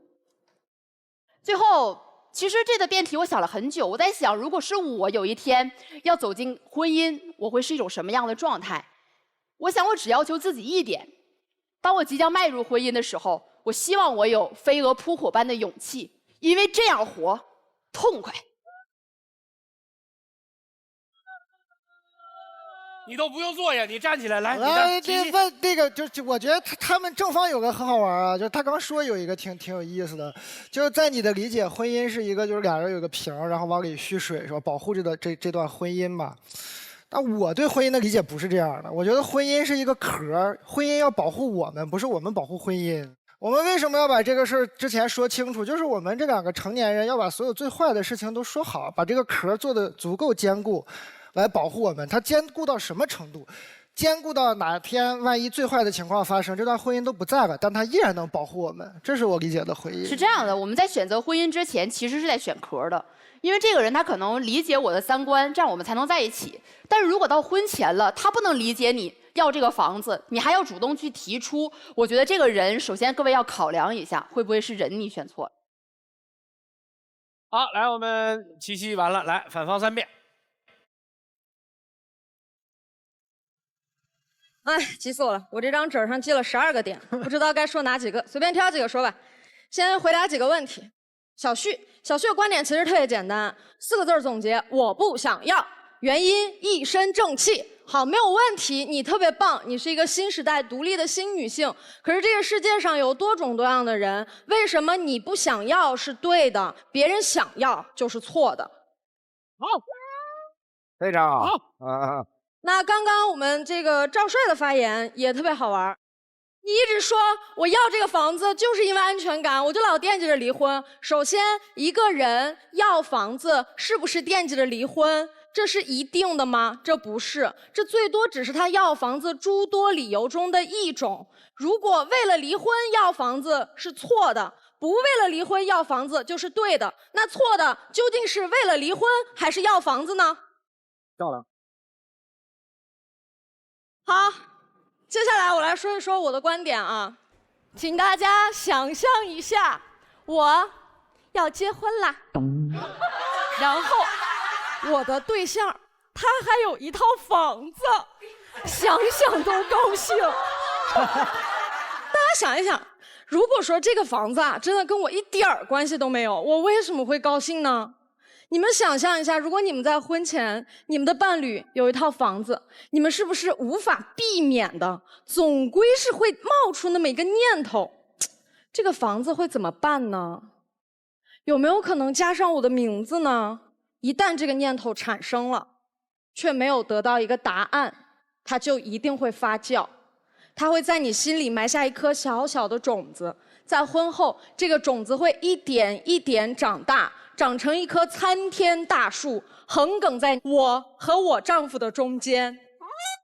最后，其实这个辩题我想了很久，我在想，如果是我有一天要走进婚姻，我会是一种什么样的状态？我想我只要求自己一点，当我即将迈入婚姻的时候，我希望我有飞蛾扑火般的勇气，因为这样活痛快。你都不用坐呀，你站起来来。这问这个就我觉得他们正方有个很好玩啊，就是他刚说有一个挺有意思的，就是在你的理解，婚姻是一个就是俩人有个瓶，然后往里蓄水是吧，保护这段婚姻嘛。但我对婚姻的理解不是这样的，我觉得婚姻是一个壳，婚姻要保护我们，不是我们保护婚姻。我们为什么要把这个事儿之前说清楚？就是我们这2个成年人要把所有最坏的事情都说好，把这个壳做得足够坚固。来保护我们，它坚固到什么程度？坚固到哪天万一最坏的情况发生，这段婚姻都不在了，但它依然能保护我们。这是我理解的婚姻。是这样的，我们在选择婚姻之前，其实是在选壳的，因为这个人他可能理解我的3观，这样我们才能在一起。但是如果到婚前了，他不能理解你要这个房子，你还要主动去提出，我觉得这个人首先各位要考量一下，会不会是人你选错了。好，来我们七七完了，来反方3辩。哎，急死我了！我这张纸上记了12个点，不知道该说哪几个，随便挑几个说吧。先回答几个问题。小旭的观点其实特别简单，4个字总结：我不想要。原因一身正气。好，没有问题，你特别棒，你是一个新时代独立的新女性。可是这个世界上有多种多样的人，为什么你不想要是对的，别人想要就是错的？好，非常好。好。那刚刚我们这个赵帅的发言也特别好玩，你一直说我要这个房子就是因为安全感，我就老惦记着离婚。首先，一个人要房子是不是惦记着离婚，这是一定的吗？这不是，这最多只是他要房子诸多理由中的一种。如果为了离婚要房子是错的，不为了离婚要房子就是对的，那错的究竟是为了离婚还是要房子呢？漂亮。好，接下来我来说一说我的观点啊，请大家想象一下，我要结婚啦，然后我的对象他还有一套房子，想想都高兴。大家想一想，如果说这个房子啊真的跟我一点儿关系都没有，我为什么会高兴呢？你们想象一下，如果你们在婚前，你们的伴侣有一套房子，你们是不是无法避免的，总归是会冒出那么一个念头，这个房子会怎么办呢？有没有可能加上我的名字呢？一旦这个念头产生了，却没有得到一个答案，它就一定会发酵，它会在你心里埋下一颗小小的种子，在婚后，这个种子会一点一点长大，长成一棵参天大树，横亘在我和我丈夫的中间。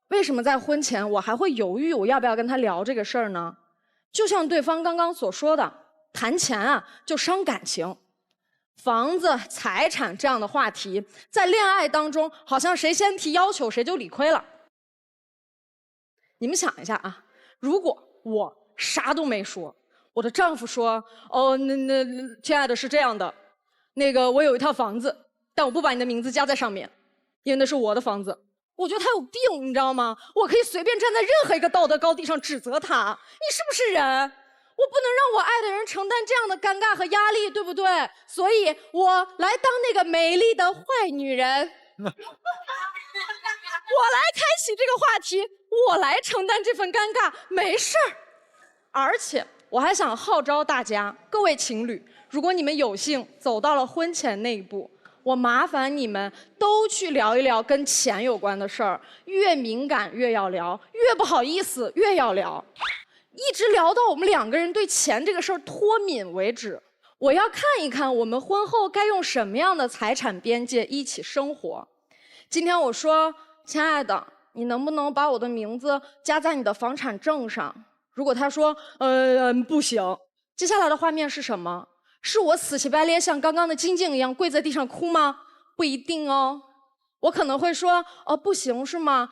为什么在婚前我还会犹豫我要不要跟他聊这个事儿呢？就像对方刚刚所说的，谈钱啊就伤感情，房子、财产这样的话题，在恋爱当中好像谁先提要求谁就理亏了。你们想一下啊，如果我啥都没说，我的丈夫说：“哦，那亲爱的是这样的，那个我有一套房子，但我不把你的名字加在上面，因为那是我的房子。”我觉得他有病，你知道吗？我可以随便站在任何一个道德高地上指责他，你是不是人？我不能让我爱的人承担这样的尴尬和压力，对不对？所以我来当那个美丽的坏女人。我来开启这个话题，我来承担这份尴尬，没事儿。而且我还想号召大家，各位情侣，如果你们有幸走到了婚前那一步，我麻烦你们都去聊一聊跟钱有关的事儿，越敏感越要聊，越不好意思越要聊，一直聊到我们两个人对钱这个事儿脱敏为止。我要看一看我们婚后该用什么样的财产边界一起生活。今天我说，亲爱的，你能不能把我的名字加在你的房产证上？如果他说，不行，接下来的画面是什么？是我死乞白咧像刚刚的金靖一样跪在地上哭吗？不一定哦，我可能会说，不行是吗？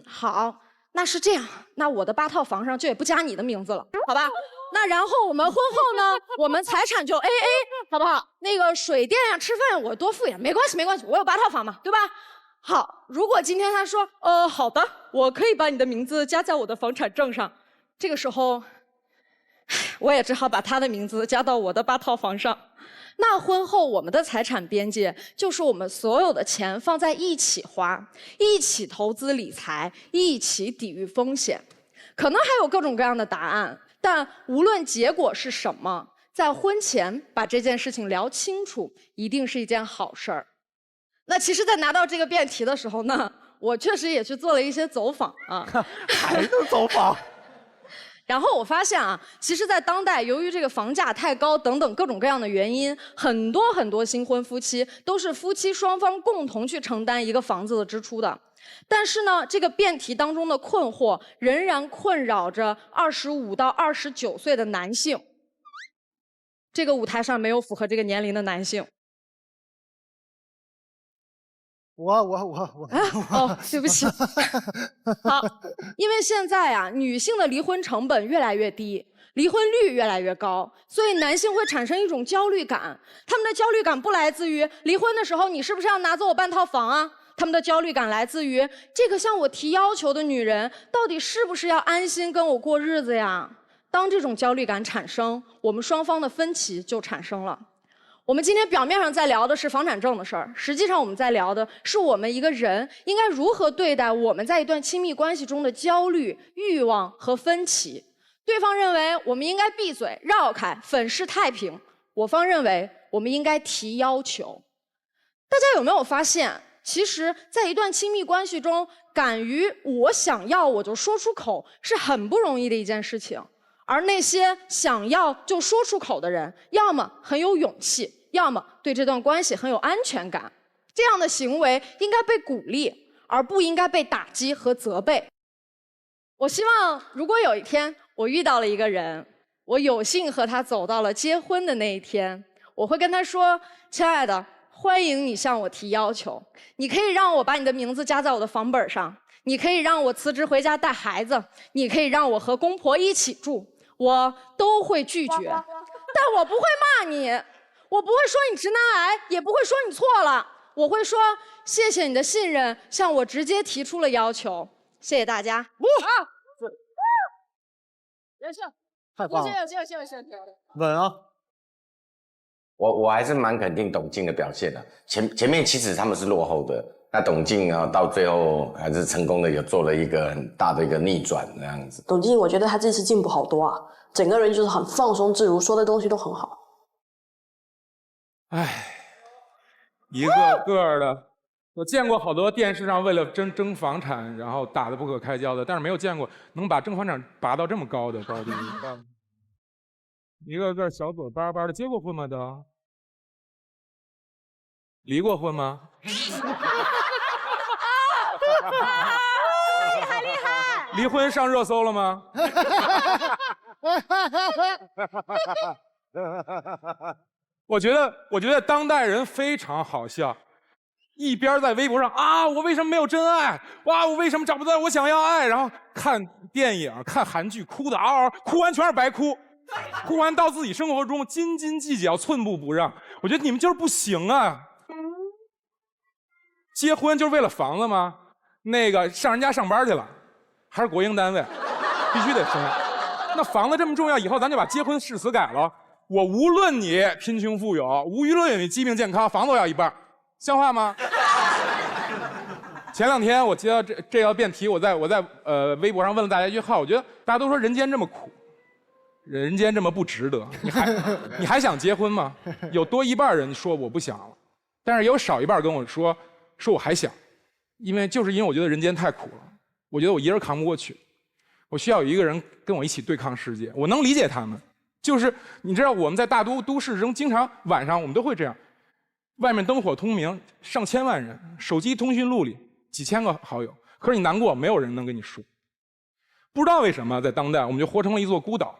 好，那是这样，那我的8套房上就也不加你的名字了，好吧？那然后我们婚后呢，我们财产就 AA， 好不好？那个水电呀、吃饭我多付点，没关系没关系，我有8套房嘛，对吧？好，如果今天他说，好的，我可以把你的名字加在我的房产证上，这个时候，我也只好把他的名字加到我的8套房上。那婚后我们的财产边界就是我们所有的钱放在一起花，一起投资理财，一起抵御风险。可能还有各种各样的答案，但无论结果是什么，在婚前把这件事情聊清楚，一定是一件好事儿。那其实，在拿到这个辩题的时候呢，我确实也去做了一些走访啊，还能走访？然后我发现啊，其实，在当代，由于这个房价太高等等各种各样的原因，很多新婚夫妻都是夫妻双方共同去承担一个房子的支出的。但是呢，这个辩题当中的困惑仍然困扰着25到29岁的男性。这个舞台上没有符合这个年龄的男性。对不起。好，因为现在啊，女性的离婚成本越来越低，离婚率越来越高，所以男性会产生一种焦虑感。他们的焦虑感不来自于离婚的时候你是不是要拿走我半套房啊？他们的焦虑感来自于这个向我提要求的女人到底是不是要安心跟我过日子呀？当这种焦虑感产生，我们双方的分歧就产生了。我们今天表面上在聊的是房产证的事儿，实际上我们在聊的是我们一个人应该如何对待我们在一段亲密关系中的焦虑、欲望和分歧。对方认为我们应该闭嘴、绕开、粉饰太平，我方认为我们应该提要求。大家有没有发现，其实在一段亲密关系中，敢于我想要我就说出口是很不容易的一件事情。而那些想要就说出口的人，要么很有勇气，要么对这段关系很有安全感。这样的行为应该被鼓励，而不应该被打击和责备。我希望如果有一天我遇到了一个人，我有幸和他走到了结婚的那一天，我会跟他说，亲爱的，欢迎你向我提要求，你可以让我把你的名字加在我的房本上，你可以让我辞职回家带孩子，你可以让我和公婆一起住，我都会拒绝，但我不会骂你，我不会说你直男癌，也不会说你错了，我会说谢谢你的信任，向我直接提出了要求，谢谢大家。也是，太棒了，稳啊！我还是蛮肯定董卿的表现的，前面其实他们是落后的，那董卿啊到最后还是成功的有做了一个很大的一个逆转那样子。董卿，我觉得他这次进步好多啊，整个人就是很放松自如，说的东西都很好。唉，一个个的，我见过好多电视上为了争房产，然后打得不可开交的，但是没有见过能把争房产拔到这么高的高度。一个个小嘴巴巴的，结过婚吗？都离过婚吗？厉害厉害！离婚上热搜了吗？我觉得当代人非常好笑，一边在微博上啊，我为什么没有真爱？哇，我为什么找不到我想要爱？然后看电影、看韩剧，哭的嗷嗷，哭完全是白哭，哭完到自己生活中斤斤计较、寸步不让。我觉得你们就是不行啊！结婚就是为了房子吗？那个上人家上班去了，还是国营单位，必须得分。那房子这么重要，以后咱就把结婚誓词改了。我无论你贫穷富有，无论你疾病健康，房子都要一半，像话吗？前2天我接到这道辩题，我在微博上问了大家一句话，我觉得大家都说人间这么苦，人间这么不值得，你还想结婚吗？有多一半人说我不想了，但是有少一半跟我说我还想，因为我觉得人间太苦了，我觉得我一人扛不过去，我需要有一个人跟我一起对抗世界。我能理解他们，就是你知道我们在大都市中，经常晚上我们都会这样，外面灯火通明，上千万人，手机通讯录里几千个好友，可是你难过，没有人能跟你说。不知道为什么在当代我们就活成了一座孤岛，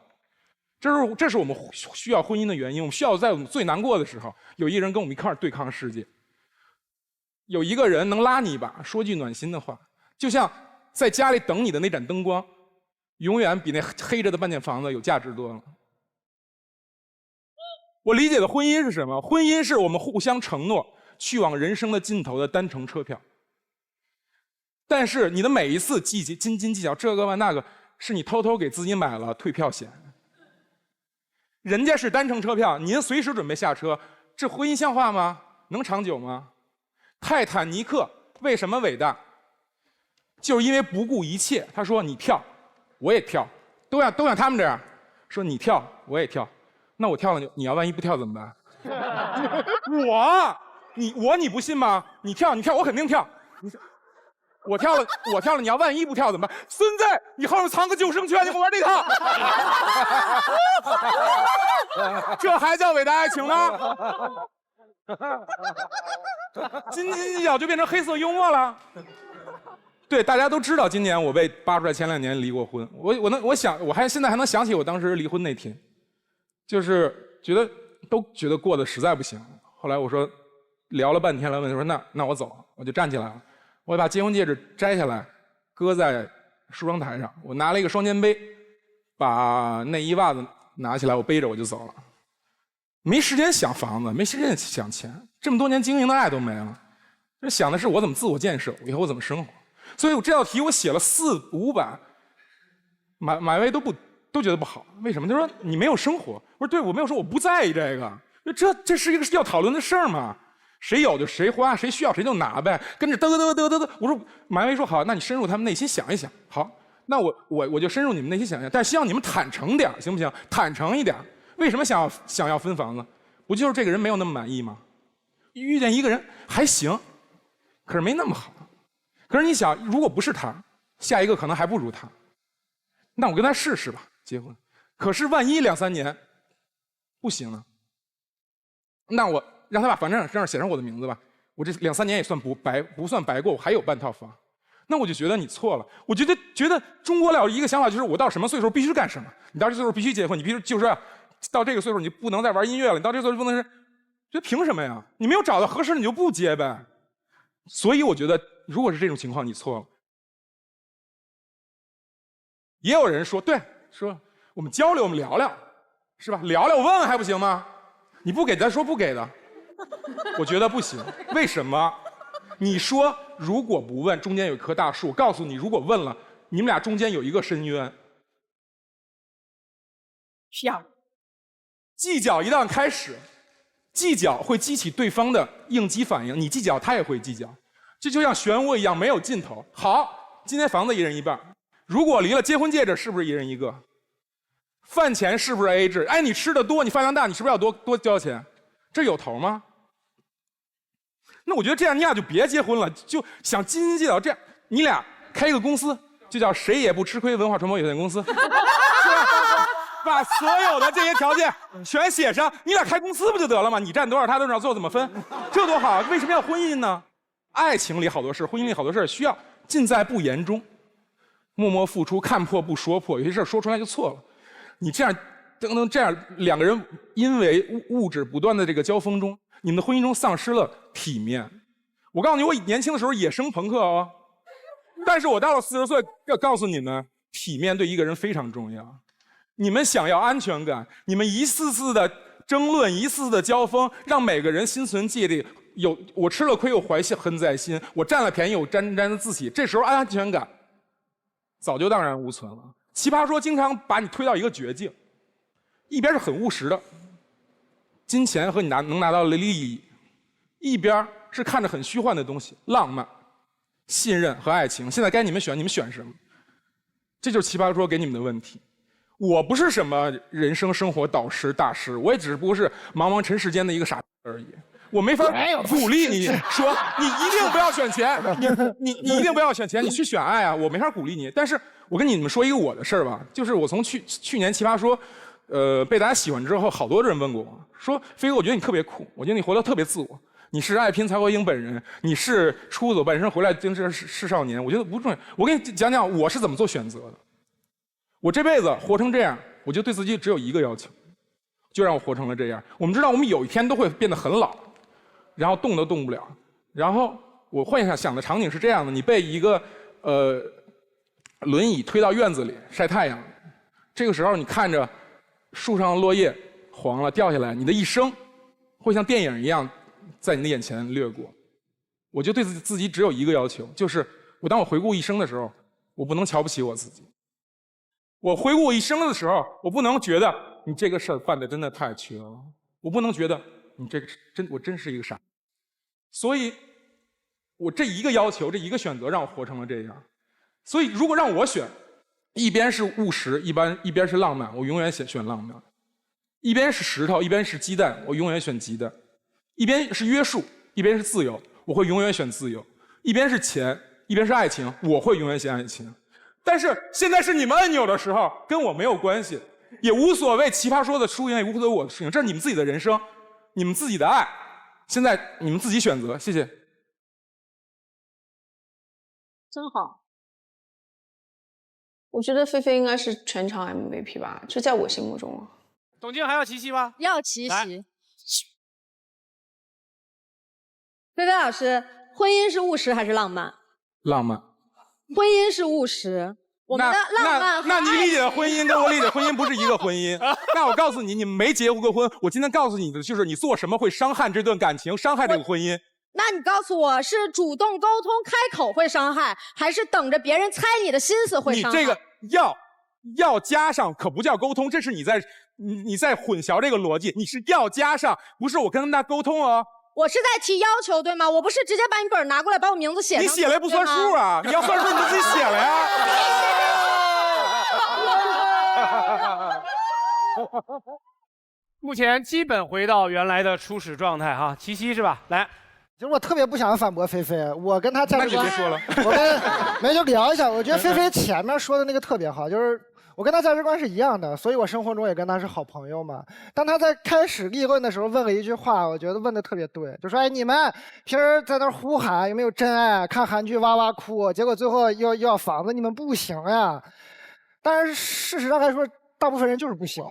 这是我们需要婚姻的原因。我们需要在我们最难过的时候，有一个人跟我们一块儿对抗世界，有一个人能拉你一把，说句暖心的话，就像在家里等你的那盏灯光，永远比那黑着的半间房子有价值多了。我理解的婚姻是什么？婚姻是我们互相承诺去往人生的尽头的单程车票。但是你的每一次斤斤计较这个那个，是你偷偷给自己买了退票险。人家是单程车票，您随时准备下车，这婚姻像话吗？能长久吗？泰坦尼克为什么伟大？就是因为不顾一切。他说你跳，我也跳，都像他们这样，说你跳我也跳。那我跳了，你要万一不跳怎么办？你不信吗？你跳，我肯定跳。我跳了，你要万一不跳怎么办？孙子，你后面藏个救生圈，你给我玩这套。这还叫伟大爱情吗？斤斤计较就变成黑色幽默了。对，大家都知道，今年我被扒出来，前2年离过婚。我现在还能想起我当时离婚那天。就是都觉得过得实在不行，后来我说聊了半天了，问说那我走，我就站起来了，我把结婚戒指摘下来，搁在梳妆台上，我拿了一个双肩背，把内衣袜子拿起来，我背着我就走了，没时间想房子，没时间想钱，这么多年经营的爱都没了，就想的是我怎么自我建设，以后我怎么生活，所以我这道题我写了4、5版，马薇都觉得不好，为什么？他说你没有生活。我说对，我没有说我不在意这个，这是一个要讨论的事儿嘛，谁有就谁花，谁需要谁就拿呗，跟着嘚。我说马薇说好，那你深入他们内心想一想，好，那我就深入你们内心想一想，但希望你们坦诚点，行不行？坦诚一点。为什么想要分房子？不就是这个人没有那么满意吗？遇见一个人还行，可是没那么好。可是你想，如果不是他，下一个可能还不如他，那我跟他试试吧。结婚，可是万一2、3年不行呢？那我让他把房产证写上我的名字吧，我这2、3年也算不算白过，我还有半套房。那我就觉得你错了。我觉得中国了一个想法就是我到什么岁数必须干什么，你到这岁数必须结婚，你必须就是到这个岁数你不能再玩音乐了，你到这个岁数不能是，这凭什么呀？你没有找到合适的你就不结呗。所以我觉得如果是这种情况你错了。也有人说对。说我们交流，我们聊聊，是吧？聊聊，我问问还不行吗？你不给咱说不给的，我觉得不行。为什么？你说如果不问，中间有一棵大树，我告诉你，如果问了，你们俩中间有一个深渊。计较一旦开始，计较会激起对方的应激反应，你计较他也会计较，这就像漩涡一样没有尽头。好，今天房子一人一半。如果离了，结婚戒指是不是一人一个？饭钱是不是 AA 制？哎，你吃的多，你饭量大，你是不是要多交钱？这有头吗？那我觉得这样你俩就别结婚了，就想斤斤计较这样，你俩开一个公司，就叫谁也不吃亏文化传播有限公司，是吧？把所有的这些条件全写上，你俩开公司不就得了吗？你占多少，他多少，最后怎么分？这多好！为什么要婚姻呢？爱情里好多事，婚姻里好多事需要尽在不言中。默默付出，看破不说破，有些事说出来就错了。你这样，这样2个人因为物质不断的这个交锋中，你们的婚姻中丧失了体面。我告诉你，我年轻的时候野生朋克哦，但是我到了40岁，要告诉你们，体面对一个人非常重要。你们想要安全感，你们一次次的争论，一次次的交锋，让每个人心存芥蒂。我吃了亏，我怀恨在心；我占了便宜，我沾沾自喜。这时候安全感早就荡然无存了。奇葩说经常把你推到一个绝境，一边是很务实的，金钱和你能拿到的利益，一边是看着很虚幻的东西，浪漫。信任和爱情。现在该你们选，你们选什么？这就是奇葩说给你们的问题。我不是什么人生生活导师大师，我也只不过是茫茫尘世间的一个傻而已。我没法鼓励你说你一定不要选钱，你一定不要选钱，你去选爱啊！我没法鼓励你。但是我跟你们说一个我的事儿吧，就是我从去年奇葩说，被大家喜欢之后，好多人问过我说，飞哥，我觉得你特别酷，我觉得你活得特别自我，你是爱拼才会赢本人，你是出走半生回来精神是少年，我觉得不重要。我跟你讲讲我是怎么做选择的。我这辈子活成这样，我就对自己只有一个要求，就让我活成了这样。我们知道我们有一天都会变得很老。然后动都动不了，然后我幻想的场景是这样的：你被一个轮椅推到院子里晒太阳，这个时候你看着树上的落叶黄了掉下来，你的一生会像电影一样在你的眼前掠过。我就对自己只有一个要求，就是当我回顾一生的时候，我不能瞧不起我自己。我回顾一生的时候，我不能觉得你这个事儿办的真的太缺了，我不能觉得你这个我真是一个傻。所以，我这一个要求，这一个选择，让我活成了这样。所以，如果让我选，一边是务实，一边是浪漫，我永远选浪漫；一边是石头，一边是鸡蛋，我永远选鸡蛋；一边是约束，一边是自由，我会永远选自由；一边是钱，一边是爱情，我会永远选爱情。但是现在是你们按钮的时候，跟我没有关系，也无所谓奇葩说的输赢，也无所谓我的输赢，这是你们自己的人生，你们自己的爱。现在你们自己选择，谢谢。真好，我觉得菲菲应该是全场 MVP 吧，就在我心目中啊。董卿还要齐齐吗？要齐齐。菲菲老师，婚姻是务实还是浪漫？浪漫。婚姻是务实。我们的浪漫那你理解的婚姻跟我理解的婚姻不是一个婚姻。那我告诉你，你们没结过婚，我今天告诉你的就是你做什么会伤害这段感情，伤害这个婚姻。那你告诉我是主动沟通开口会伤害，还是等着别人猜你的心思会伤害？你这个要加上，可不叫沟通，这是你在混淆这个逻辑。你是要加上，不是我跟他沟通哦。我是在提要求，对吗？我不是直接把你本拿过来，把我名字写上。你写了不算数啊！你要算数，你就自己写了呀。目前基本回到原来的初始状态哈，齐齐是吧？来，其实我特别不想反驳菲菲，我跟她价值观，那就别说了，我们就聊一下。我觉得菲菲前面说的那个特别好，就是我跟她价值观是一样的，所以我生活中也跟她是好朋友嘛。当她在开始立论的时候问了一句话，我觉得问的特别对，就说：“哎，你们平时在那呼喊有没有真爱？看韩剧哇哇哭，结果最后又要房子，你们不行呀。”但是事实上来说，大部分人就是不行。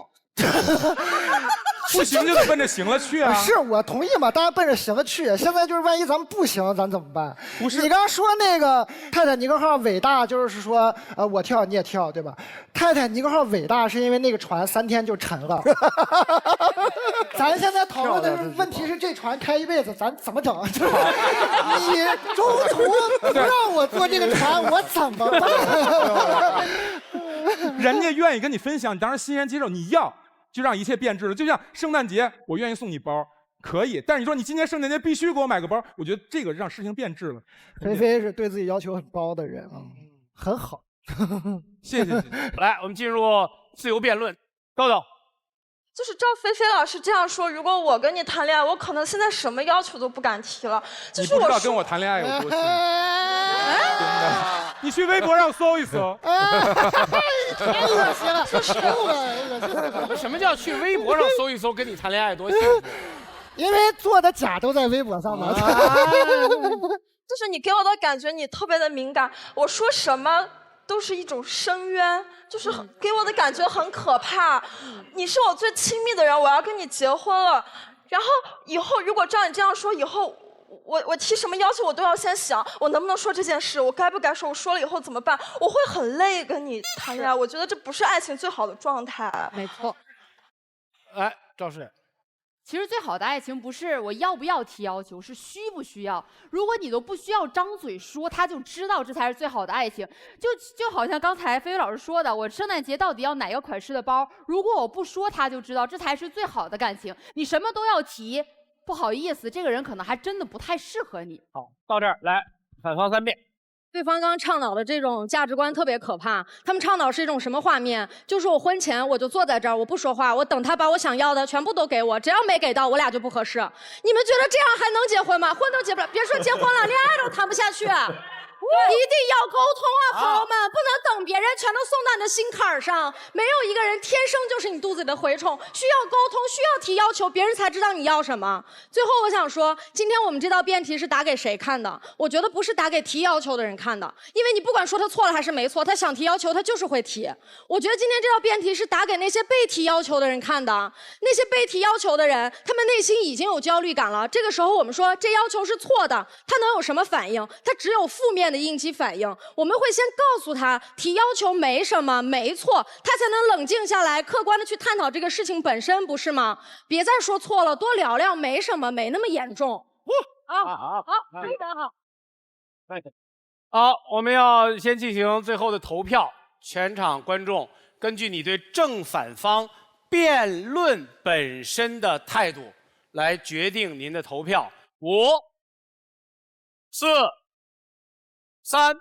不行就得奔着行了去啊！是我同意嘛，大家奔着行了去。现在就是万一咱们不行，咱怎么办？不是你刚刚说那个泰坦尼克号伟大，就是说我跳你也跳，对吧？泰坦尼克号伟大是因为那个船3天就沉了。咱现在讨论的是问题是这船开一辈子，咱怎么整？你中途不让我坐这个船，我怎么办？人家愿意跟你分享，你当然欣然接受。你要。就让一切变质了，就像圣诞节，我愿意送你包，可以。但是你说你今年圣诞节必须给我买个包，我觉得这个让事情变质了。菲菲是对自己要求很高的人，很好。谢谢。来，我们进入自由辩论，豆豆。就是照菲菲老师这样说，如果我跟你谈恋爱，我可能现在什么要求都不敢提了。就是你不知道跟我谈恋爱有多幸福。真的，你去微博上搜一搜。太恶心了，就是恶心。什么叫去微博上搜一搜跟你谈恋爱多幸福？因为做的假都在微博上嘛。就是你给我的感觉，你特别的敏感，我说什么都是一种深渊，就是给我的感觉很可怕。你是我最亲密的人，我要跟你结婚了，然后以后如果照你这样说，以后我提什么要求我都要先想，我能不能说这件事，我该不该说，我说了以后怎么办？我会很累跟你谈恋爱，我觉得这不是爱情最好的状态。没错。来，赵师。其实最好的爱情不是我要不要提要求，是需不需要。如果你都不需要张嘴说，他就知道这才是最好的爱情。就好像刚才菲菲老师说的，我圣诞节到底要哪个款式的包？如果我不说，他就知道，这才是最好的感情。你什么都要提，不好意思，这个人可能还真的不太适合你。好，到这儿来，反方3辩。对方刚刚倡导的这种价值观特别可怕，他们倡导是一种什么画面？就是我婚前我就坐在这儿，我不说话，我等他把我想要的全部都给我，只要没给到，我俩就不合适。你们觉得这样还能结婚吗？婚都结不了，别说结婚了，恋爱都谈不下去。一定要沟通啊，朋友们，不能等别人全都送到你的心坎儿上。没有一个人天生就是你肚子里的蛔虫，需要沟通，需要提要求，别人才知道你要什么。最后我想说，今天我们这道辩题是打给谁看的？我觉得不是打给提要求的人看的，因为你不管说他错了还是没错，他想提要求他就是会提。我觉得今天这道辩题是打给那些被提要求的人看的，那些被提要求的人，他们内心已经有焦虑感了。这个时候我们说这要求是错的，他能有什么反应？他只有负面的应激反应。我们会先告诉他提要求没什么，没错，他才能冷静下来，客观的去探讨这个事情本身，不是吗？别再说错了，多聊聊，没什么，没那么严重。好，非常好。好，我们要先进行最后的投票，全场观众根据你对正反方辩论本身的态度来决定您的投票。5、4、3、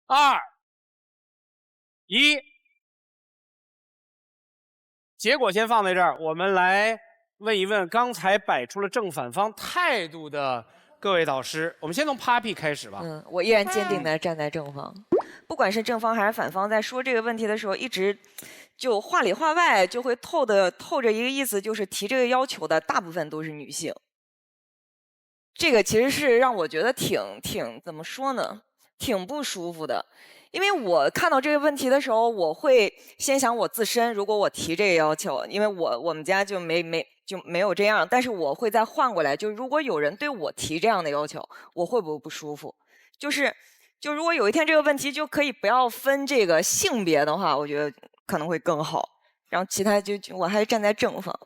2、1，结果先放在这儿，我们来问一问刚才摆出了正反方态度的各位导师。我们先从 Papi 开始吧。我依然坚定地站在正方，不管是正方还是反方，在说这个问题的时候，一直就话里话外就会透着一个意思，就是提这个要求的大部分都是女性。这个其实是让我觉得挺怎么说呢，挺不舒服的。因为我看到这个问题的时候，我会先想我自身，如果我提这个要求，因为我们家就没有这样，但是我会再换过来，就如果有人对我提这样的要求，我会不会不舒服？就如果有一天这个问题就可以不要分这个性别的话，我觉得可能会更好。然后其他就我还是站在正方。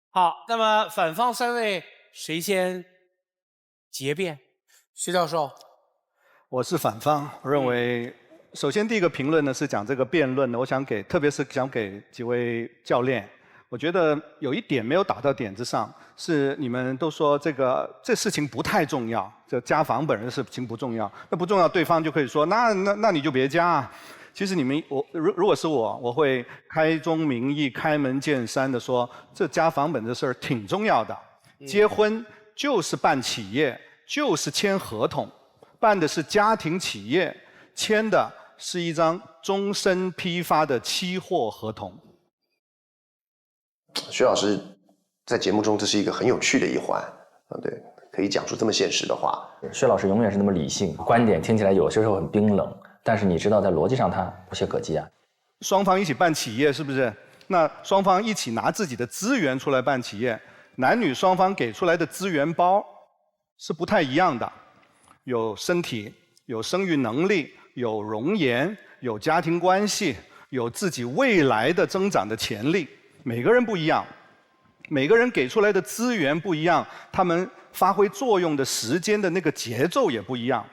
好，那么反方3位谁先结辩？徐教授。我是反方，我认为，首先第一个评论呢是讲这个辩论的，我想特别是想给几位教练，我觉得有一点没有打到点子上，是你们都说这事情不太重要，这家访本人的事情不重要，那不重要，对方就可以说那你就别加啊。其实如果是我会开宗明义、开门见山的说，这家访本的事儿挺重要的，结婚就是办企业，就是签合同。办的是家庭企业，签的是一张终身批发的期货合同。薛老师在节目中这是一个很有趣的一环啊，对，可以讲出这么现实的话。薛老师永远是那么理性，观点听起来有些时候很冰冷，但是你知道在逻辑上他不懈可击啊。双方一起办企业是不是？那双方一起拿自己的资源出来办企业，男女双方给出来的资源包是不太一样的。有身体，有生育能力，有容颜，有家庭关系，有自己未来的增长的潜力。每个人不一样，每个人给出来的资源不一样，他们发挥作用的时间的那个节奏也不一样。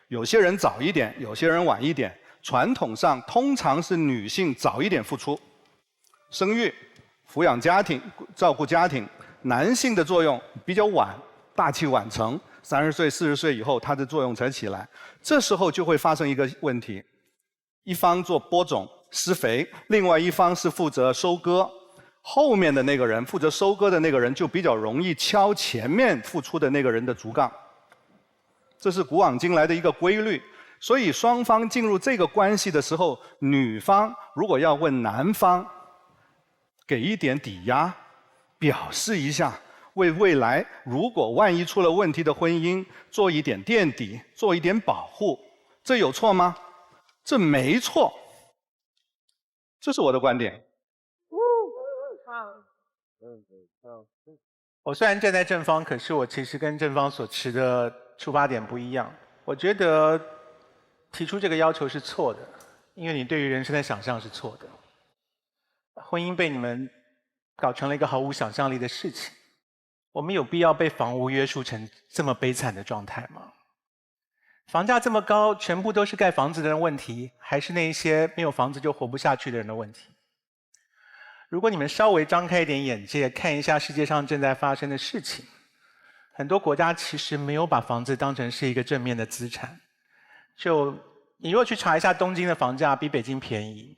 有些人早一点，有些人晚一点。传统上通常是女性早一点付出，生育、抚养家庭、照顾家庭；男性的作用比较晚，大器晚成。30岁、40岁以后，它的作用才起来。这时候就会发生一个问题：一方做播种、施肥，另外一方是负责收割。后面的那个人，负责收割的那个人，就比较容易敲前面付出的那个人的竹杠。这是古往今来的一个规律。所以双方进入这个关系的时候，女方如果要问男方给一点抵押，表示一下。为未来如果万一出了问题的婚姻做一点垫底，做一点保护，这有错吗？这没错，这是我的观点。我虽然站在正方，可是我其实跟正方所持的出发点不一样。我觉得提出这个要求是错的，因为你对于人生的想象是错的。婚姻被你们搞成了一个毫无想象力的事情。我们有必要被房屋约束成这么悲惨的状态吗？房价这么高，全部都是盖房子的人问题，还是那一些没有房子就活不下去的人的问题？如果你们稍微张开一点眼界，看一下世界上正在发生的事情，很多国家其实没有把房子当成是一个正面的资产，就你如果去查一下东京的房价，比北京便宜。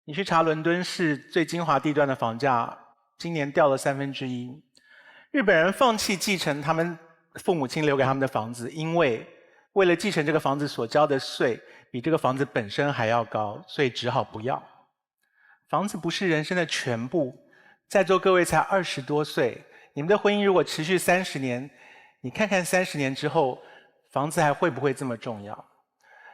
你去查伦敦市最精华地段的房价，今年掉了1/3。日本人放弃继承他们父母亲留给他们的房子，因为为了继承这个房子所交的税比这个房子本身还要高，所以只好不要。房子不是人生的全部，在座各位才20多岁，你们的婚姻如果持续30年，你看看30年之后，房子还会不会这么重要？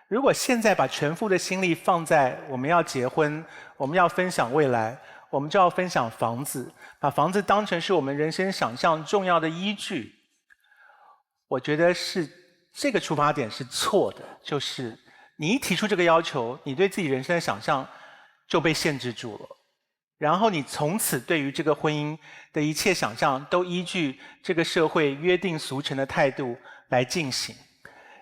如果现在把全副的心力放在我们要结婚，我们要分享未来，我们就要分享房子，把房子当成是我们人生想象重要的依据，我觉得是这个出发点是错的，就是你一提出这个要求，你对自己人生的想象就被限制住了，然后你从此对于这个婚姻的一切想象都依据这个社会约定俗成的态度来进行，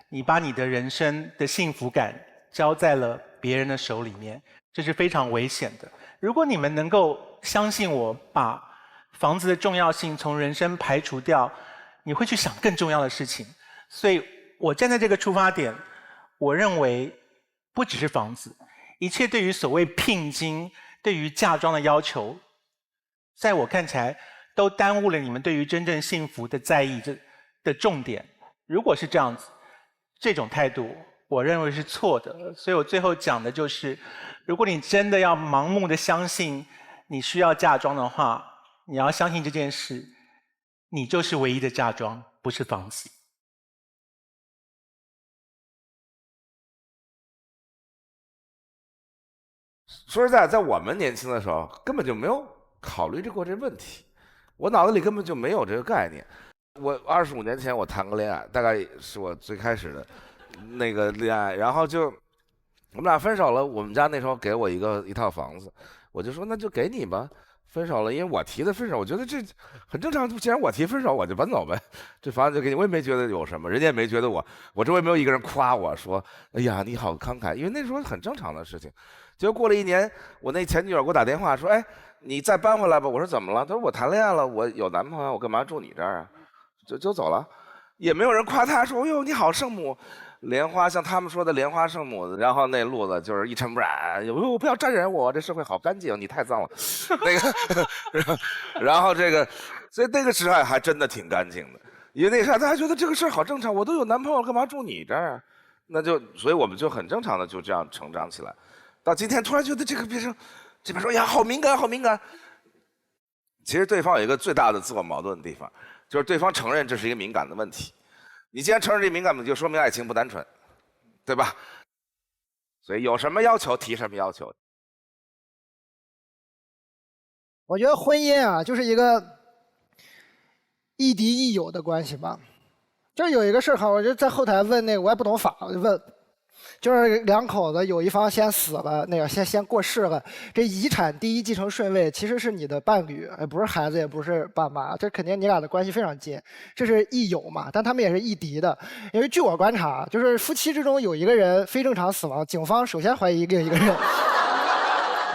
你把你的人生的幸福感交在了别人的手里面，这是非常危险的。如果你们能够相信我，把房子的重要性从人生排除掉，你会去想更重要的事情。所以我站在这个出发点，我认为不只是房子，一切对于所谓聘金、对于嫁妆的要求，在我看起来都耽误了你们对于真正幸福的在意的重点。如果是这样子，这种态度我认为是错的。所以我最后讲的就是，如果你真的要盲目的相信你需要嫁妆的话，你要相信这件事，你就是唯一的嫁妆，不是房子。说实在，在我们年轻的时候，根本就没有考虑过这问题，我脑子里根本就没有这个概念。我25年前我谈过恋爱，大概是我最开始的那个恋爱，然后就我们俩分手了。我们家那时候给我一套房子，我就说那就给你吧。分手了，因为我提的分手，我觉得这很正常。既然我提分手，我就搬走呗，这房子就给你。我也没觉得有什么，人家也没觉得我周围没有一个人夸我说，哎呀你好慷慨，因为那时候很正常的事情。结果过了1年，我那前女友给我打电话说，哎，你再搬回来吧。我说怎么了？他说我谈恋爱了，我有男朋友，我干嘛住你这儿啊？就走了，也没有人夸他说，哎呦你好圣母。莲花像他们说的莲花圣母，然后那路子就是一尘不染，哟不要沾染我，这社会好干净，你太脏了，那个，然后这个，所以那个时候还真的挺干净的，因为那时候大家觉得这个事儿好正常，我都有男朋友，干嘛住你这儿？那就所以我们就很正常的就这样成长起来，到今天突然觉得这个变成，这边说呀好敏感好敏感，其实对方有一个最大的自我矛盾的地方，就是对方承认这是一个敏感的问题。你既然承认这敏感，就说明爱情不单纯，对吧？所以有什么要求提什么要求。我觉得婚姻啊，就是一个亦敌亦友的关系吧。就是有一个事儿哈，我就在后台问那个，我也不懂法，我就问，就是两口子有一方先死了，那个先过世了，这遗产第一继承顺位其实是你的伴侣，不是孩子，也不是爸妈，这肯定你俩的关系非常近，这是亦友嘛，但他们也是亦敌的。因为据我观察，就是夫妻之中有一个人非正常死亡，警方首先怀疑另一个人，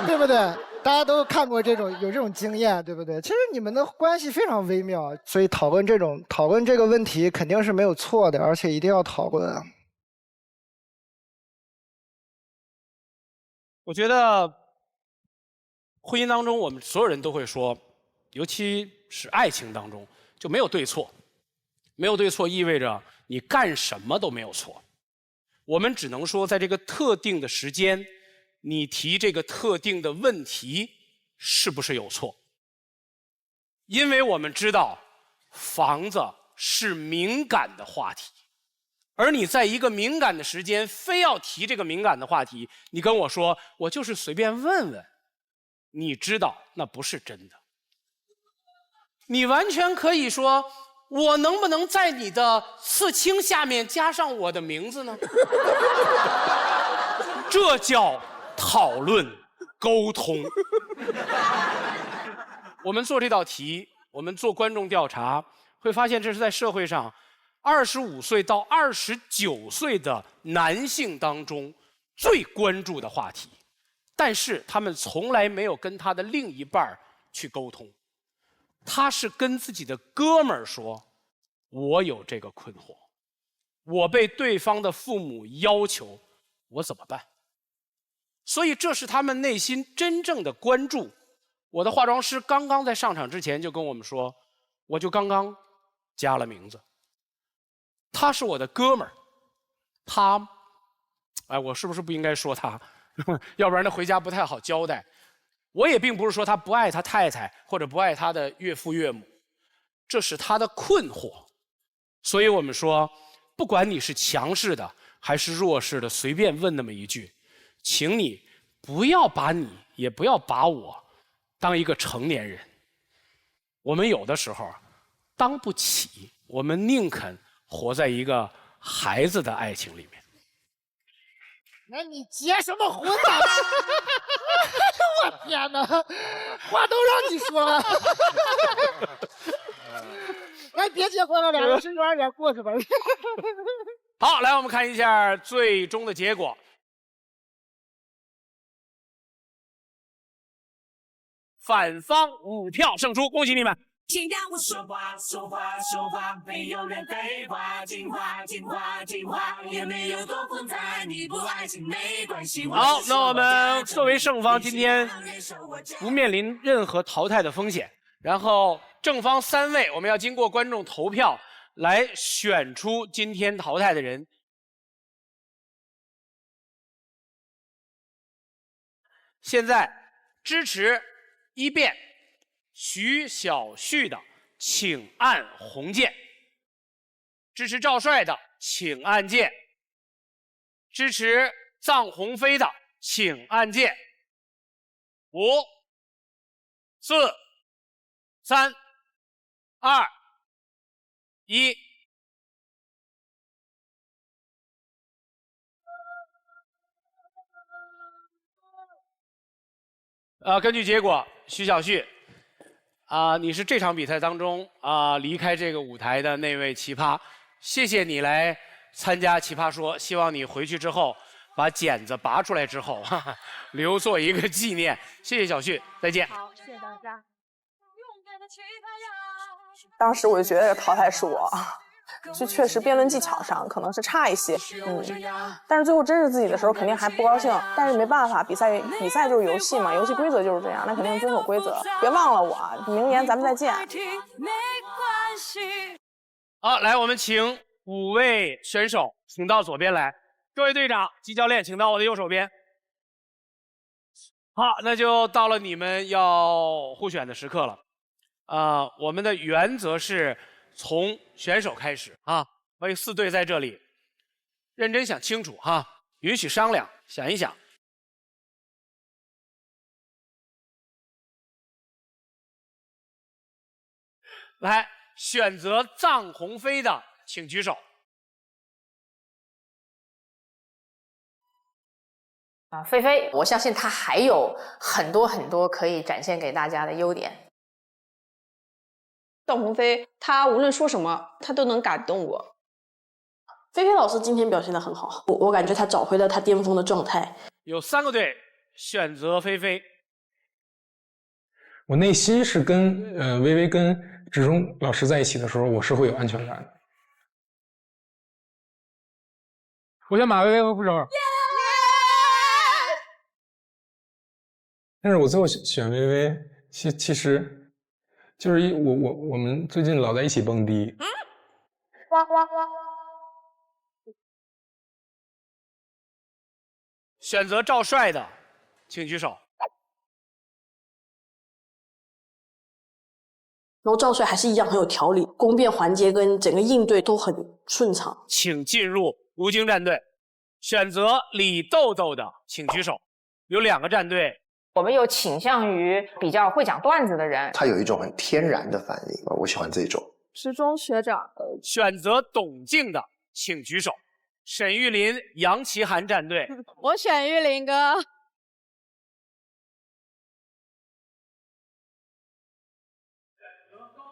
对不对？大家都看过有这种经验，对不对？其实你们的关系非常微妙，所以讨论这个问题肯定是没有错的，而且一定要讨论。我觉得婚姻当中，我们所有人都会说，尤其是爱情当中，就没有对错。没有对错意味着你干什么都没有错。我们只能说，在这个特定的时间，你提这个特定的问题是不是有错？因为我们知道，房子是敏感的话题。而你在一个敏感的时间非要提这个敏感的话题，你跟我说我就是随便问问，你知道那不是真的。你完全可以说，我能不能在你的刺青下面加上我的名字呢？这叫讨论沟通。我们做这道题，我们做观众调查，会发现这是在社会上25岁到29岁的男性当中最关注的话题，但是他们从来没有跟他的另一半去沟通，他是跟自己的哥们儿说，我有这个困惑，我被对方的父母要求，我怎么办？所以这是他们内心真正的关注。我的化妆师刚刚在上场之前就跟我们说，我就刚刚加了名字。他是我的哥们儿，他，哎，我是不是不应该说他？要不然他回家不太好交代。我也并不是说他不爱他太太或者不爱他的岳父岳母，这是他的困惑。所以我们说，不管你是强势的还是弱势的，随便问那么一句，请你不要把你，也不要把我当一个成年人。我们有的时候当不起，我们宁肯活在一个孩子的爱情里面。那你结什么婚啊？我天哪，话都让你说了。哎，别结婚了，两个去幼儿园过去吧。好，来我们看一下最终的结果。反方5票胜出，恭喜你们！请让我说话，说话，说话，没有人废话，进化，进化，进化，也没有多复杂，你不爱情没关系。好，那我们作为胜方，今天不面临任何淘汰的风险。然后正方3位，我们要经过观众投票来选出今天淘汰的人。现在支持一辩徐小旭的，请按红键；支持赵帅的，请按键；支持臧鸿飞的，请按键。5、4、3、2、1。根据结果，徐小旭，你是这场比赛当中离开这个舞台的那位奇葩。谢谢你来参加《奇葩说》，希望你回去之后把剪子拔出来之后，留作一个纪念。谢谢小旭，再见。好，谢谢大家。当时我就觉得淘汰是我，就确实辩论技巧上可能是差一些，但是最后真是自己的时候肯定还不高兴，但是没办法，比赛就是游戏嘛，游戏规则就是这样，那肯定遵守规则。别忘了我，明年咱们再见。好，来，我们请5位选手请到左边来，各位队长及教练请到我的右手边。好，那就到了你们要互选的时刻了。我们的原则是从选手开始啊，为4队在这里认真想清楚哈，允许商量，想一想。来，选择臧鸿飞的，请举手。菲菲，我相信她还有很多很多可以展现给大家的优点。臧鸿飞，他无论说什么，他都能感动我。菲菲老师今天表现得很好，我感觉他找回了他巅峰的状态。有3个队选择菲菲。我内心是跟微微跟志忠老师在一起的时候，我是会有安全感的。我选马薇薇为副手。但是我最后选薇薇，其实。就是我们最近老在一起蹦迪。选择赵帅的，请举手。然后赵帅还是一样很有条理，攻辩环节跟整个应对都很顺畅。请进入吴京战队。选择李豆豆的，请举手。有2个战队。我们有倾向于比较会讲段子的人，他有一种很天然的反应，我喜欢这种。时钟学长，选择董静的，请举手。沈玉琳、杨奇涵战队，我选玉林哥。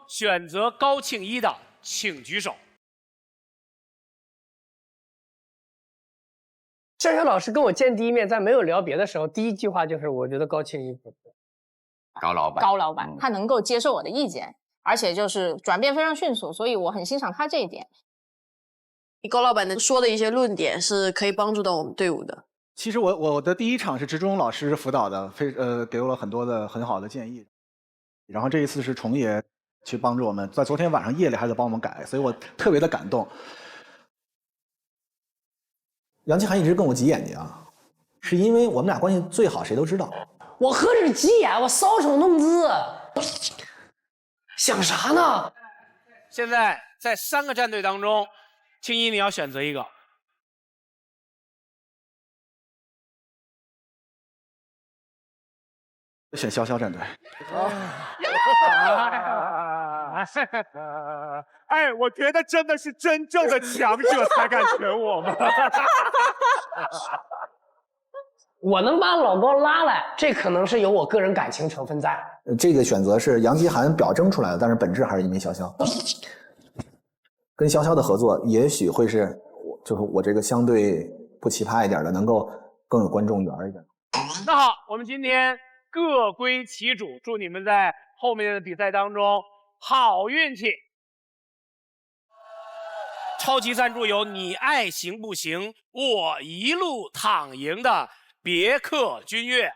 选择高庆一的，请举手。夏秋老师跟我见第一面，在没有聊别的时候，第一句话就是我觉得高庆一高老板，高老板，他能够接受我的意见，而且就是转变非常迅速，所以我很欣赏他这一点。高老板的说的一些论点是可以帮助到我们队伍的。其实我的第一场是植中老师辅导的，给我了很多的很好的建议。然后这一次是虫爷去帮助我们，在昨天晚上夜里还在帮我们改，所以我特别的感动。杨奇涵一直跟我挤眼睛啊，是因为我们俩关系最好，谁都知道。我何止急眼，我搔首弄姿，想啥呢？现在在3个战队当中，青衣你要选择一个。选潇潇战队。哎，我觉得真的是真正的强者才敢选我们。我能把老高拉来，这可能是有我个人感情成分在。这个选择是杨奇涵表征出来的，但是本质还是因为潇潇。跟潇潇的合作，也许会是我这个相对不奇葩一点的，能够更有观众缘一点。那好，我们今天各归其主，祝你们在后面的比赛当中好运气。超级赞助有你爱行不行，我一路躺赢的别克君越。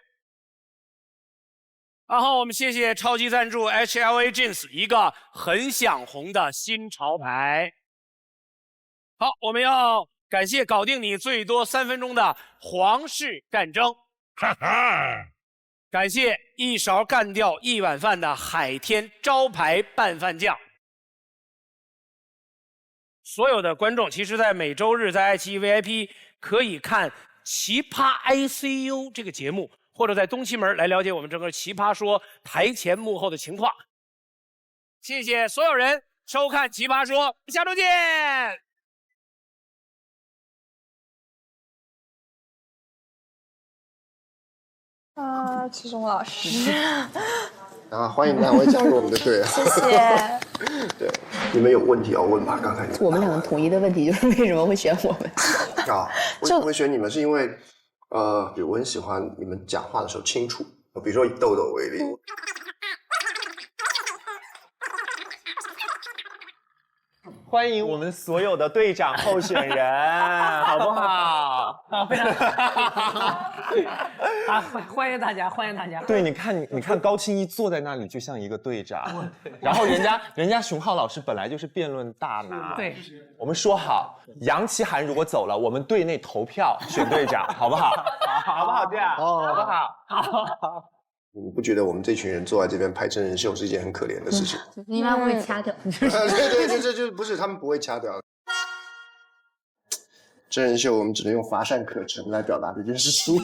然后我们谢谢超级赞助 HLA Jeans 一个很想红的新潮牌。好，我们要感谢搞定你最多3分钟的皇室战争。哈哈。感谢一勺干掉1碗饭的海天招牌拌饭酱。所有的观众，其实在每周日在爱奇艺 VIP 可以看《奇葩 ICU》这个节目，或者在东七门来了解我们整个奇葩说台前幕后的情况。谢谢所有人收看奇葩说，下周见。启中老师。欢迎两位加入我们的队。谢谢。对，你们有问题要问吗？刚才我们两个统一的问题就是为什么会选我们？为什么会选你们？是因为比如我很喜欢你们讲话的时候清楚，比如说以豆豆为例。欢迎我们所有的队长候选人，好不好？好，非常好，欢迎大家，欢迎大家。对，你看高青一坐在那里就像一个队长，然后人家熊浩老师本来就是辩论大拿。对，我们说好，杨奇涵如果走了，我们队内投票选队长，好不好？好不好？这样，好不好？好。你不觉得我们这群人坐在这边拍真人秀是一件很可怜的事情？应该会掐掉。对，就不是他们不会掐掉。真人秀我们只能用乏善可陈来表达这件事情。